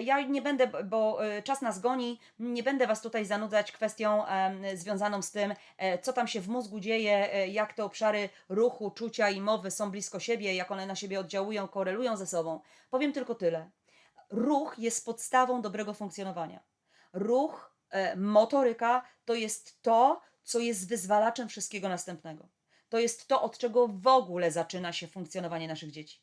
A: Ja nie będę, bo czas nas goni, nie będę Was tutaj zanudzać kwestią związaną z tym, co tam się w mózgu dzieje, jak te obszary ruchu, czucia i mowy są blisko siebie, jak one na siebie oddziałują, korelują ze sobą. Powiem tylko tyle. Ruch jest podstawą dobrego funkcjonowania. Ruch, motoryka to jest to, co jest wyzwalaczem wszystkiego następnego. To jest to, od czego w ogóle zaczyna się funkcjonowanie naszych dzieci.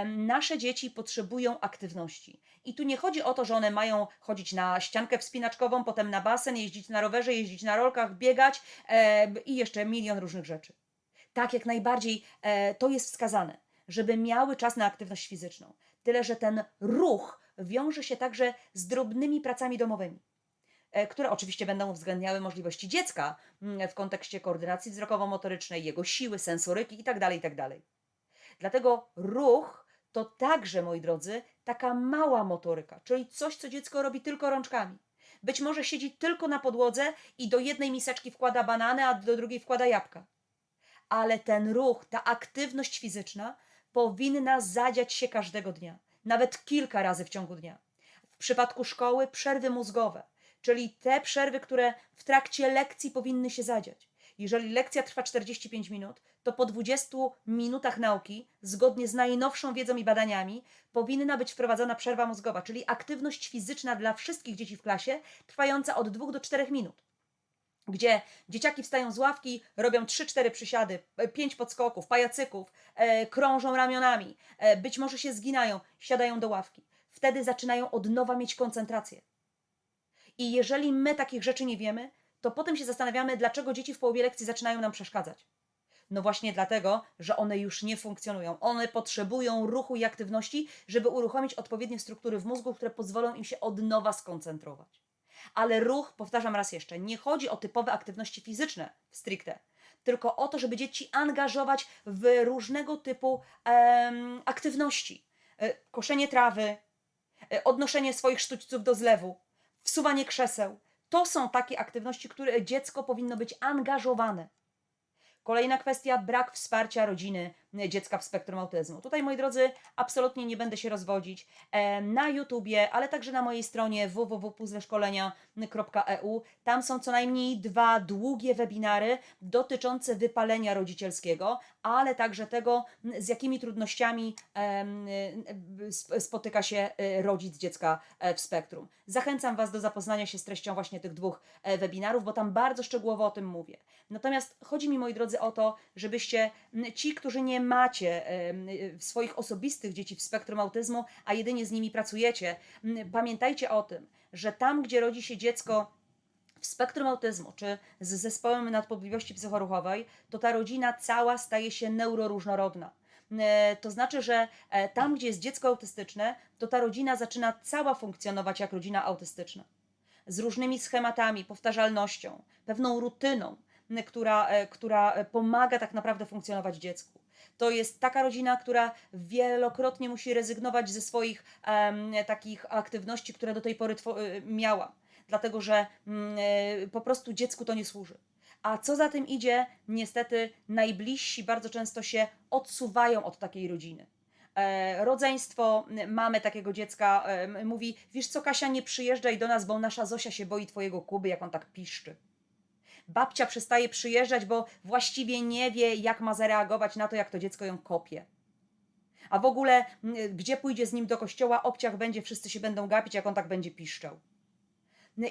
A: Nasze dzieci potrzebują aktywności. I tu nie chodzi o to, że one mają chodzić na ściankę wspinaczkową, potem na basen, jeździć na rowerze, jeździć na rolkach, biegać i jeszcze milion różnych rzeczy. Tak, jak najbardziej to jest wskazane, żeby miały czas na aktywność fizyczną. Tyle, że ten ruch wiąże się także z drobnymi pracami domowymi, które oczywiście będą uwzględniały możliwości dziecka w kontekście koordynacji wzrokowo-motorycznej, jego siły, sensoryki itd., itd. Dlatego ruch to także, moi drodzy, taka mała motoryka, czyli coś, co dziecko robi tylko rączkami. Być może siedzi tylko na podłodze i do jednej miseczki wkłada banany, a do drugiej wkłada jabłka. Ale ten ruch, ta aktywność fizyczna powinna zadziać się każdego dnia, nawet kilka razy w ciągu dnia. W przypadku szkoły przerwy mózgowe, czyli te przerwy, które w trakcie lekcji powinny się zadziać. Jeżeli lekcja trwa 45 minut, to po 20 minutach nauki, zgodnie z najnowszą wiedzą i badaniami, powinna być wprowadzona przerwa mózgowa, czyli aktywność fizyczna dla wszystkich dzieci w klasie, trwająca od 2 do 4 minut. Gdzie dzieciaki wstają z ławki, robią 3-4 przysiady, 5 podskoków, pajacyków, krążą ramionami, być może się zginają, siadają do ławki. Wtedy zaczynają od nowa mieć koncentrację. I jeżeli my takich rzeczy nie wiemy, to potem się zastanawiamy, dlaczego dzieci w połowie lekcji zaczynają nam przeszkadzać. No właśnie dlatego, że one już nie funkcjonują. One potrzebują ruchu i aktywności, żeby uruchomić odpowiednie struktury w mózgu, które pozwolą im się od nowa skoncentrować. Ale ruch, powtarzam raz jeszcze, nie chodzi o typowe aktywności fizyczne stricte, tylko o to, żeby dzieci angażować w różnego typu aktywności. Koszenie trawy, odnoszenie swoich sztućców do zlewu, wsuwanie krzeseł. To są takie aktywności, które dziecko powinno być angażowane. Kolejna kwestia, brak wsparcia rodziny dziecka w spektrum autyzmu. Tutaj, moi drodzy, absolutnie nie będę się rozwodzić. Na YouTubie, ale także na mojej stronie www.puzzleszkolenia.eu. Tam są co najmniej 2 długie webinary dotyczące wypalenia rodzicielskiego, ale także tego, z jakimi trudnościami spotyka się rodzic dziecka w spektrum. Zachęcam Was do zapoznania się z treścią właśnie tych 2 webinarów, bo tam bardzo szczegółowo o tym mówię. Natomiast chodzi mi, moi drodzy, o to, żebyście ci, którzy nie macie swoich osobistych dzieci w spektrum autyzmu, a jedynie z nimi pracujecie, pamiętajcie o tym, że tam, gdzie rodzi się dziecko w spektrum autyzmu, czy z zespołem nadpobudliwości psychoruchowej, to ta rodzina cała staje się neuroróżnorodna. To znaczy, że tam, gdzie jest dziecko autystyczne, to ta rodzina zaczyna cała funkcjonować jak rodzina autystyczna. Z różnymi schematami, powtarzalnością, pewną rutyną, która pomaga tak naprawdę funkcjonować dziecku. To jest taka rodzina, która wielokrotnie musi rezygnować ze swoich takich aktywności, które do tej pory miała. dlatego że po prostu dziecku to nie służy. A co za tym idzie, niestety najbliżsi bardzo często się odsuwają od takiej rodziny. Rodzeństwo mamy takiego dziecka mówi: wiesz co, Kasia, nie przyjeżdżaj do nas, bo nasza Zosia się boi twojego Kuby, jak on tak piszczy. Babcia przestaje przyjeżdżać, bo właściwie nie wie, jak ma zareagować na to, jak to dziecko ją kopie. A w ogóle, gdzie pójdzie z nim do kościoła, obciach będzie, wszyscy się będą gapić, jak on tak będzie piszczał.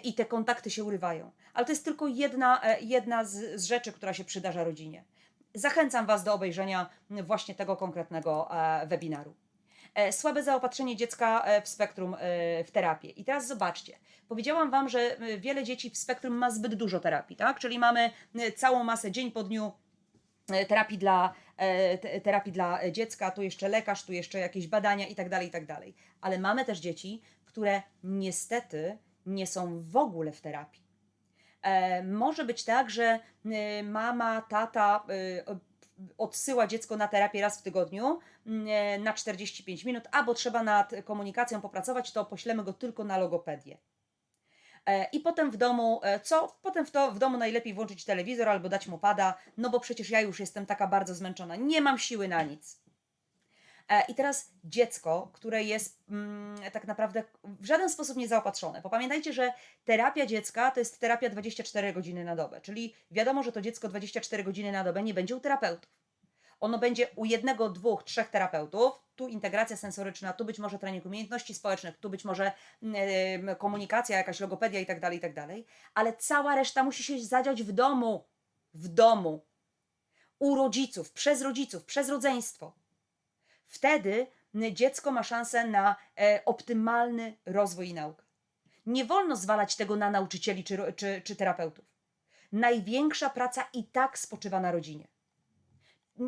A: I te kontakty się urywają. Ale to jest tylko jedna z rzeczy, która się przydarza rodzinie. Zachęcam Was do obejrzenia właśnie tego konkretnego webinaru. Słabe zaopatrzenie dziecka w spektrum w terapię. I teraz zobaczcie, powiedziałam Wam, że wiele dzieci w spektrum ma zbyt dużo terapii, tak? Czyli mamy całą masę dzień po dniu terapii dla dziecka, tu jeszcze lekarz, tu jeszcze jakieś badania i tak dalej, i tak dalej. Ale mamy też dzieci, które niestety nie są w ogóle w terapii. Może być tak, że mama, tata odsyła dziecko na terapię raz w tygodniu na 45 minut, albo trzeba nad komunikacją popracować, to poślemy go tylko na logopedię. I potem w domu, Potem w domu najlepiej włączyć telewizor albo dać mu pada, no bo przecież ja już jestem taka bardzo zmęczona, nie mam siły na nic. I teraz dziecko, które jest tak naprawdę w żaden sposób nie zaopatrzone. Bo pamiętajcie, że terapia dziecka to jest terapia 24 godziny na dobę, czyli wiadomo, że to dziecko 24 godziny na dobę nie będzie u terapeutów. Ono będzie u jednego, dwóch, trzech terapeutów. Tu integracja sensoryczna, tu być może trening umiejętności społecznych, tu być może komunikacja, jakaś logopedia i tak dalej, i tak dalej. Ale cała reszta musi się zadziać w domu. W domu. U rodziców, przez rodzeństwo. Wtedy dziecko ma szansę na optymalny rozwój i naukę. Nie wolno zwalać tego na nauczycieli czy terapeutów. Największa praca i tak spoczywa na rodzinie.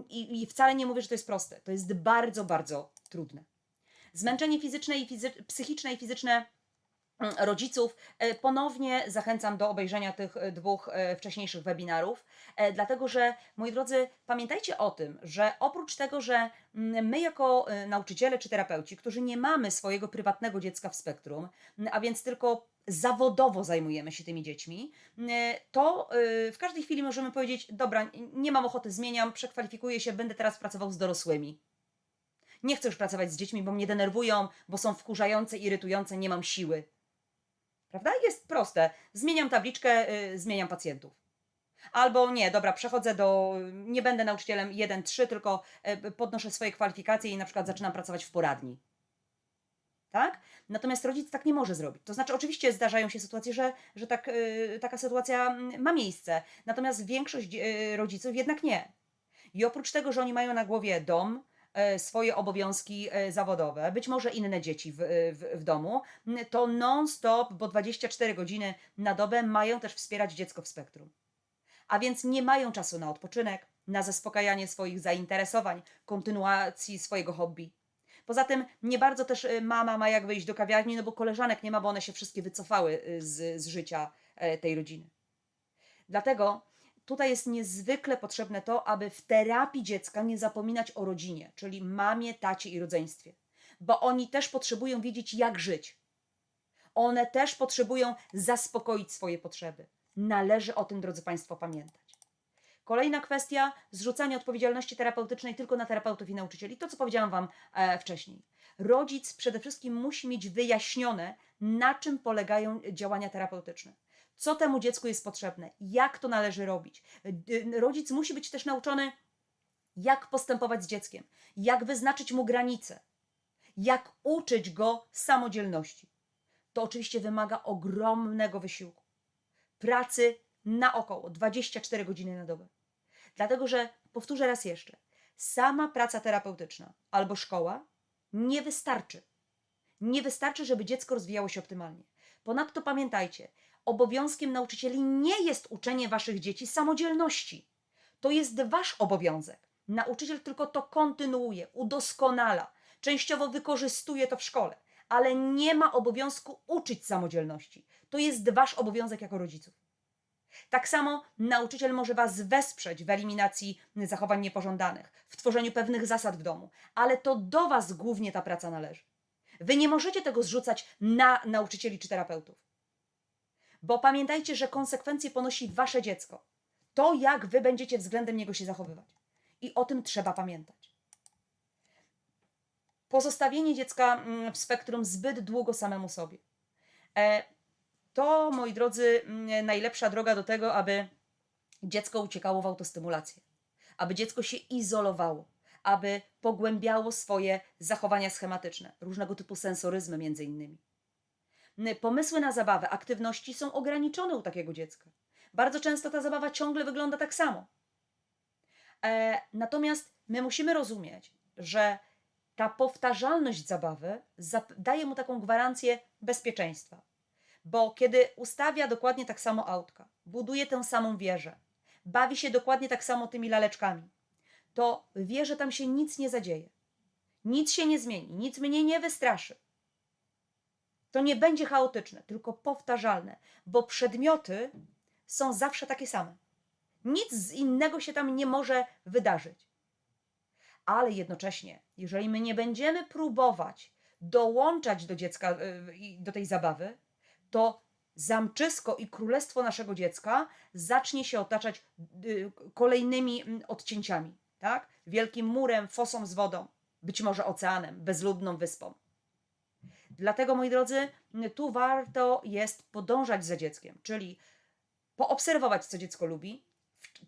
A: I wcale nie mówię, że to jest proste. To jest bardzo, bardzo trudne. Zmęczenie fizyczne psychiczne i fizyczne rodziców. Ponownie zachęcam do obejrzenia tych dwóch wcześniejszych webinarów, dlatego że, moi drodzy, pamiętajcie o tym, że oprócz tego, że my jako nauczyciele czy terapeuci, którzy nie mamy swojego prywatnego dziecka w spektrum, a więc tylko zawodowo zajmujemy się tymi dziećmi, to w każdej chwili możemy powiedzieć: dobra, nie mam ochoty, zmieniam, przekwalifikuję się, będę teraz pracował z dorosłymi. Nie chcę już pracować z dziećmi, bo mnie denerwują, bo są wkurzające, irytujące, nie mam siły. Prawda? Jest proste. Zmieniam tabliczkę, zmieniam pacjentów. Albo nie, dobra, nie będę nauczycielem 1-3, tylko podnoszę swoje kwalifikacje i na przykład zaczynam pracować w poradni. Tak? Natomiast rodzic tak nie może zrobić. To znaczy, oczywiście zdarzają się sytuacje, że taka sytuacja ma miejsce, natomiast większość rodziców jednak nie. I oprócz tego, że oni mają na głowie dom, swoje obowiązki zawodowe, być może inne dzieci w domu, to non-stop, bo 24 godziny na dobę mają też wspierać dziecko w spektrum. A więc nie mają czasu na odpoczynek, na zaspokajanie swoich zainteresowań, kontynuacji swojego hobby. Poza tym nie bardzo też mama ma jak wyjść do kawiarni, no bo koleżanek nie ma, bo one się wszystkie wycofały z życia tej rodziny. Dlatego tutaj jest niezwykle potrzebne to, aby w terapii dziecka nie zapominać o rodzinie, czyli mamie, tacie i rodzeństwie. Bo oni też potrzebują wiedzieć, jak żyć. One też potrzebują zaspokoić swoje potrzeby. Należy o tym, drodzy Państwo, pamiętać. Kolejna kwestia: zrzucanie odpowiedzialności terapeutycznej tylko na terapeutów i nauczycieli. To, co powiedziałam Wam wcześniej. Rodzic przede wszystkim musi mieć wyjaśnione, na czym polegają działania terapeutyczne. Co temu dziecku jest potrzebne, jak to należy robić. Rodzic musi być też nauczony, jak postępować z dzieckiem, jak wyznaczyć mu granice, jak uczyć go samodzielności. To oczywiście wymaga ogromnego wysiłku, pracy naokoło 24 godziny na dobę. Dlatego, że, powtórzę raz jeszcze, sama praca terapeutyczna albo szkoła nie wystarczy. Nie wystarczy, żeby dziecko rozwijało się optymalnie. Ponadto pamiętajcie, obowiązkiem nauczycieli nie jest uczenie waszych dzieci samodzielności. To jest wasz obowiązek. Nauczyciel tylko to kontynuuje, udoskonala, częściowo wykorzystuje to w szkole, ale nie ma obowiązku uczyć samodzielności. To jest wasz obowiązek jako rodziców. Tak samo nauczyciel może was wesprzeć w eliminacji zachowań niepożądanych, w tworzeniu pewnych zasad w domu, ale to do was głównie ta praca należy. Wy nie możecie tego zrzucać na nauczycieli czy terapeutów. Bo pamiętajcie, że konsekwencje ponosi wasze dziecko. To, jak wy będziecie względem niego się zachowywać. I o tym trzeba pamiętać. Pozostawienie dziecka w spektrum zbyt długo samemu sobie. To, moi drodzy, najlepsza droga do tego, aby dziecko uciekało w autostymulację, aby dziecko się izolowało, aby pogłębiało swoje zachowania schematyczne, różnego typu sensoryzmy między innymi. Pomysły na zabawę, aktywności są ograniczone u takiego dziecka. Bardzo często ta zabawa ciągle wygląda tak samo. Natomiast my musimy rozumieć, że ta powtarzalność zabawy daje mu taką gwarancję bezpieczeństwa. Bo kiedy ustawia dokładnie tak samo autka, buduje tę samą wieżę, bawi się dokładnie tak samo tymi laleczkami, to wie, że tam się nic nie zadzieje. Nic się nie zmieni, nic mnie nie wystraszy. To nie będzie chaotyczne, tylko powtarzalne, bo przedmioty są zawsze takie same. Nic innego się tam nie może wydarzyć. Ale jednocześnie, jeżeli my nie będziemy próbować dołączać do dziecka, do tej zabawy, to zamczysko i królestwo naszego dziecka zacznie się otaczać kolejnymi odcięciami, tak? Wielkim murem, fosą z wodą, być może oceanem, bezludną wyspą. Dlatego, moi drodzy, tu warto jest podążać za dzieckiem, czyli poobserwować, co dziecko lubi,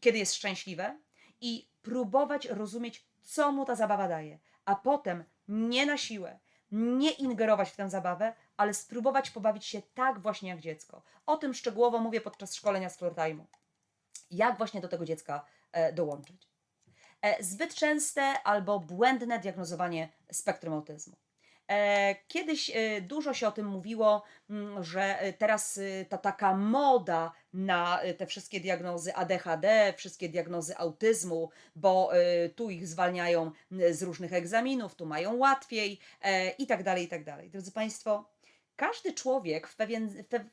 A: kiedy jest szczęśliwe i próbować rozumieć, co mu ta zabawa daje, a potem nie na siłę, nie ingerować w tę zabawę, ale spróbować pobawić się tak właśnie jak dziecko. O tym szczegółowo mówię podczas szkolenia z Floor Time'u. Jak właśnie do tego dziecka dołączyć. Zbyt częste albo błędne diagnozowanie spektrum autyzmu. Kiedyś dużo się o tym mówiło, że teraz ta taka moda na te wszystkie diagnozy ADHD, wszystkie diagnozy autyzmu, bo tu ich zwalniają z różnych egzaminów, tu mają łatwiej i tak dalej, i tak dalej. Drodzy Państwo, każdy człowiek w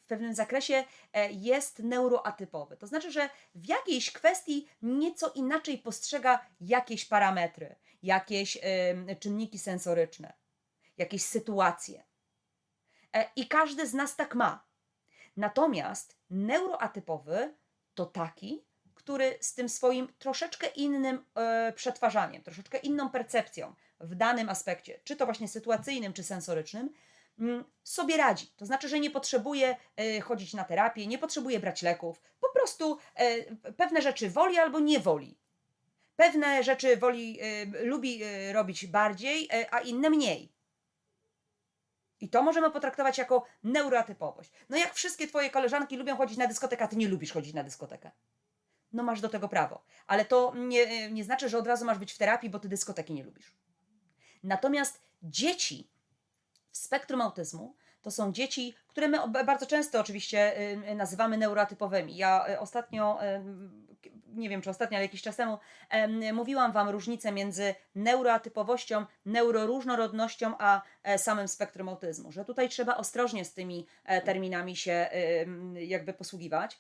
A: pewnym zakresie jest neuroatypowy. To znaczy, że w jakiejś kwestii nieco inaczej postrzega jakieś parametry, jakieś czynniki sensoryczne, jakieś sytuacje. I każdy z nas tak ma. Natomiast neuroatypowy to taki, który z tym swoim troszeczkę innym przetwarzaniem, troszeczkę inną percepcją w danym aspekcie, czy to właśnie sytuacyjnym, czy sensorycznym, sobie radzi. To znaczy, że nie potrzebuje chodzić na terapię, nie potrzebuje brać leków. Po prostu pewne rzeczy woli albo nie woli. Pewne rzeczy lubi robić bardziej, a inne mniej. I to możemy potraktować jako neuroatypowość. No jak wszystkie twoje koleżanki lubią chodzić na dyskotekę, a ty nie lubisz chodzić na dyskotekę. No masz do tego prawo. Ale to nie znaczy, że od razu masz być w terapii, bo ty dyskoteki nie lubisz. Natomiast dzieci w spektrum autyzmu to są dzieci, które my bardzo często oczywiście nazywamy neuroatypowymi. Ja ostatnio, nie wiem czy ostatnio, ale jakiś czas temu mówiłam Wam różnicę między neuroatypowością, neuroróżnorodnością, a samym spektrum autyzmu. Że tutaj trzeba ostrożnie z tymi terminami się jakby posługiwać.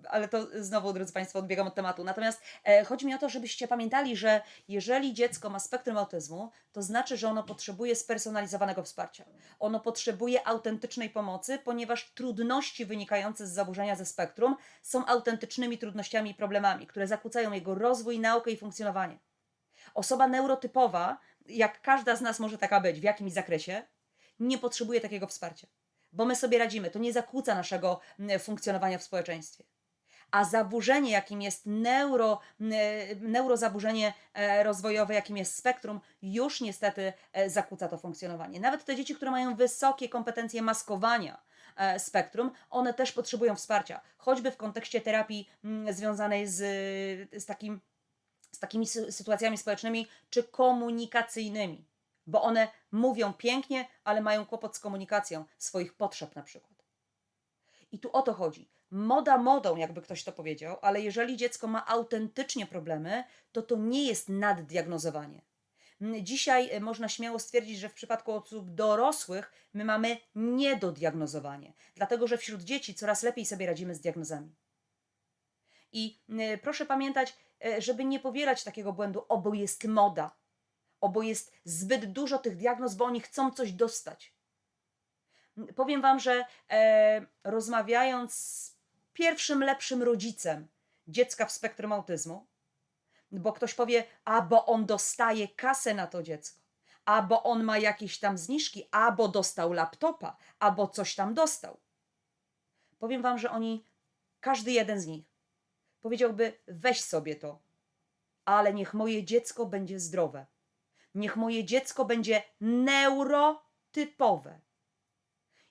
A: Ale to znowu, drodzy Państwo, odbiegam od tematu. Natomiast chodzi mi o to, żebyście pamiętali, że jeżeli dziecko ma spektrum autyzmu, to znaczy, że ono potrzebuje spersonalizowanego wsparcia. Ono potrzebuje autentycznej pomocy, ponieważ trudności wynikające z zaburzenia ze spektrum są autentycznymi trudnościami i problemami, które zakłócają jego rozwój, naukę i funkcjonowanie. Osoba neurotypowa, jak każda z nas może taka być, w jakimś zakresie, nie potrzebuje takiego wsparcia, bo my sobie radzimy, to nie zakłóca naszego funkcjonowania w społeczeństwie. A zaburzenie, jakim jest neurozaburzenie rozwojowe, jakim jest spektrum, już niestety zakłóca to funkcjonowanie. Nawet te dzieci, które mają wysokie kompetencje maskowania spektrum, one też potrzebują wsparcia, choćby w kontekście terapii związanej z takimi sytuacjami społecznymi czy komunikacyjnymi, bo one mówią pięknie, ale mają kłopot z komunikacją swoich potrzeb na przykład. I tu o to chodzi. Moda modą, jakby ktoś to powiedział, ale jeżeli dziecko ma autentycznie problemy, to nie jest naddiagnozowanie. Dzisiaj można śmiało stwierdzić, że w przypadku osób dorosłych my mamy niedodiagnozowanie, dlatego że wśród dzieci coraz lepiej sobie radzimy z diagnozami. I proszę pamiętać, żeby nie powielać takiego błędu, bo jest moda, bo jest zbyt dużo tych diagnoz, bo oni chcą coś dostać. Powiem Wam, że rozmawiając z pierwszym lepszym rodzicem dziecka w spektrum autyzmu, bo ktoś powie, a bo on dostaje kasę na to dziecko, a bo on ma jakieś tam zniżki, a bo dostał laptopa, a bo coś tam dostał. Powiem Wam, że oni, każdy jeden z nich, powiedziałby: weź sobie to, ale niech moje dziecko będzie zdrowe. Niech moje dziecko będzie neurotypowe.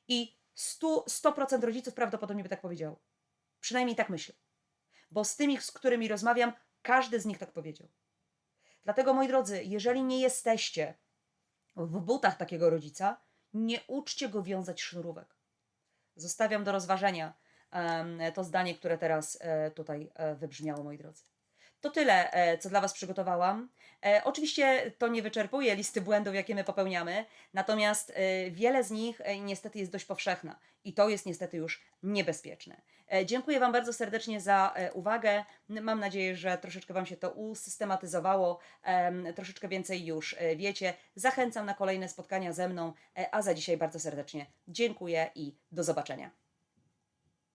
A: I 100% rodziców prawdopodobnie by tak powiedziało. Przynajmniej tak myślę. Bo z tymi, z którymi rozmawiam, każdy z nich tak powiedział. Dlatego, moi drodzy, jeżeli nie jesteście w butach takiego rodzica, nie uczcie go wiązać sznurówek. Zostawiam do rozważenia to zdanie, które teraz tutaj wybrzmiało, moi drodzy. To tyle, co dla Was przygotowałam. Oczywiście to nie wyczerpuje listy błędów, jakie my popełniamy, natomiast wiele z nich niestety jest dość powszechna i to jest niestety już niebezpieczne. Dziękuję Wam bardzo serdecznie za uwagę. Mam nadzieję, że troszeczkę Wam się to usystematyzowało, troszeczkę więcej już wiecie. Zachęcam na kolejne spotkania ze mną, a za dzisiaj bardzo serdecznie dziękuję i do zobaczenia.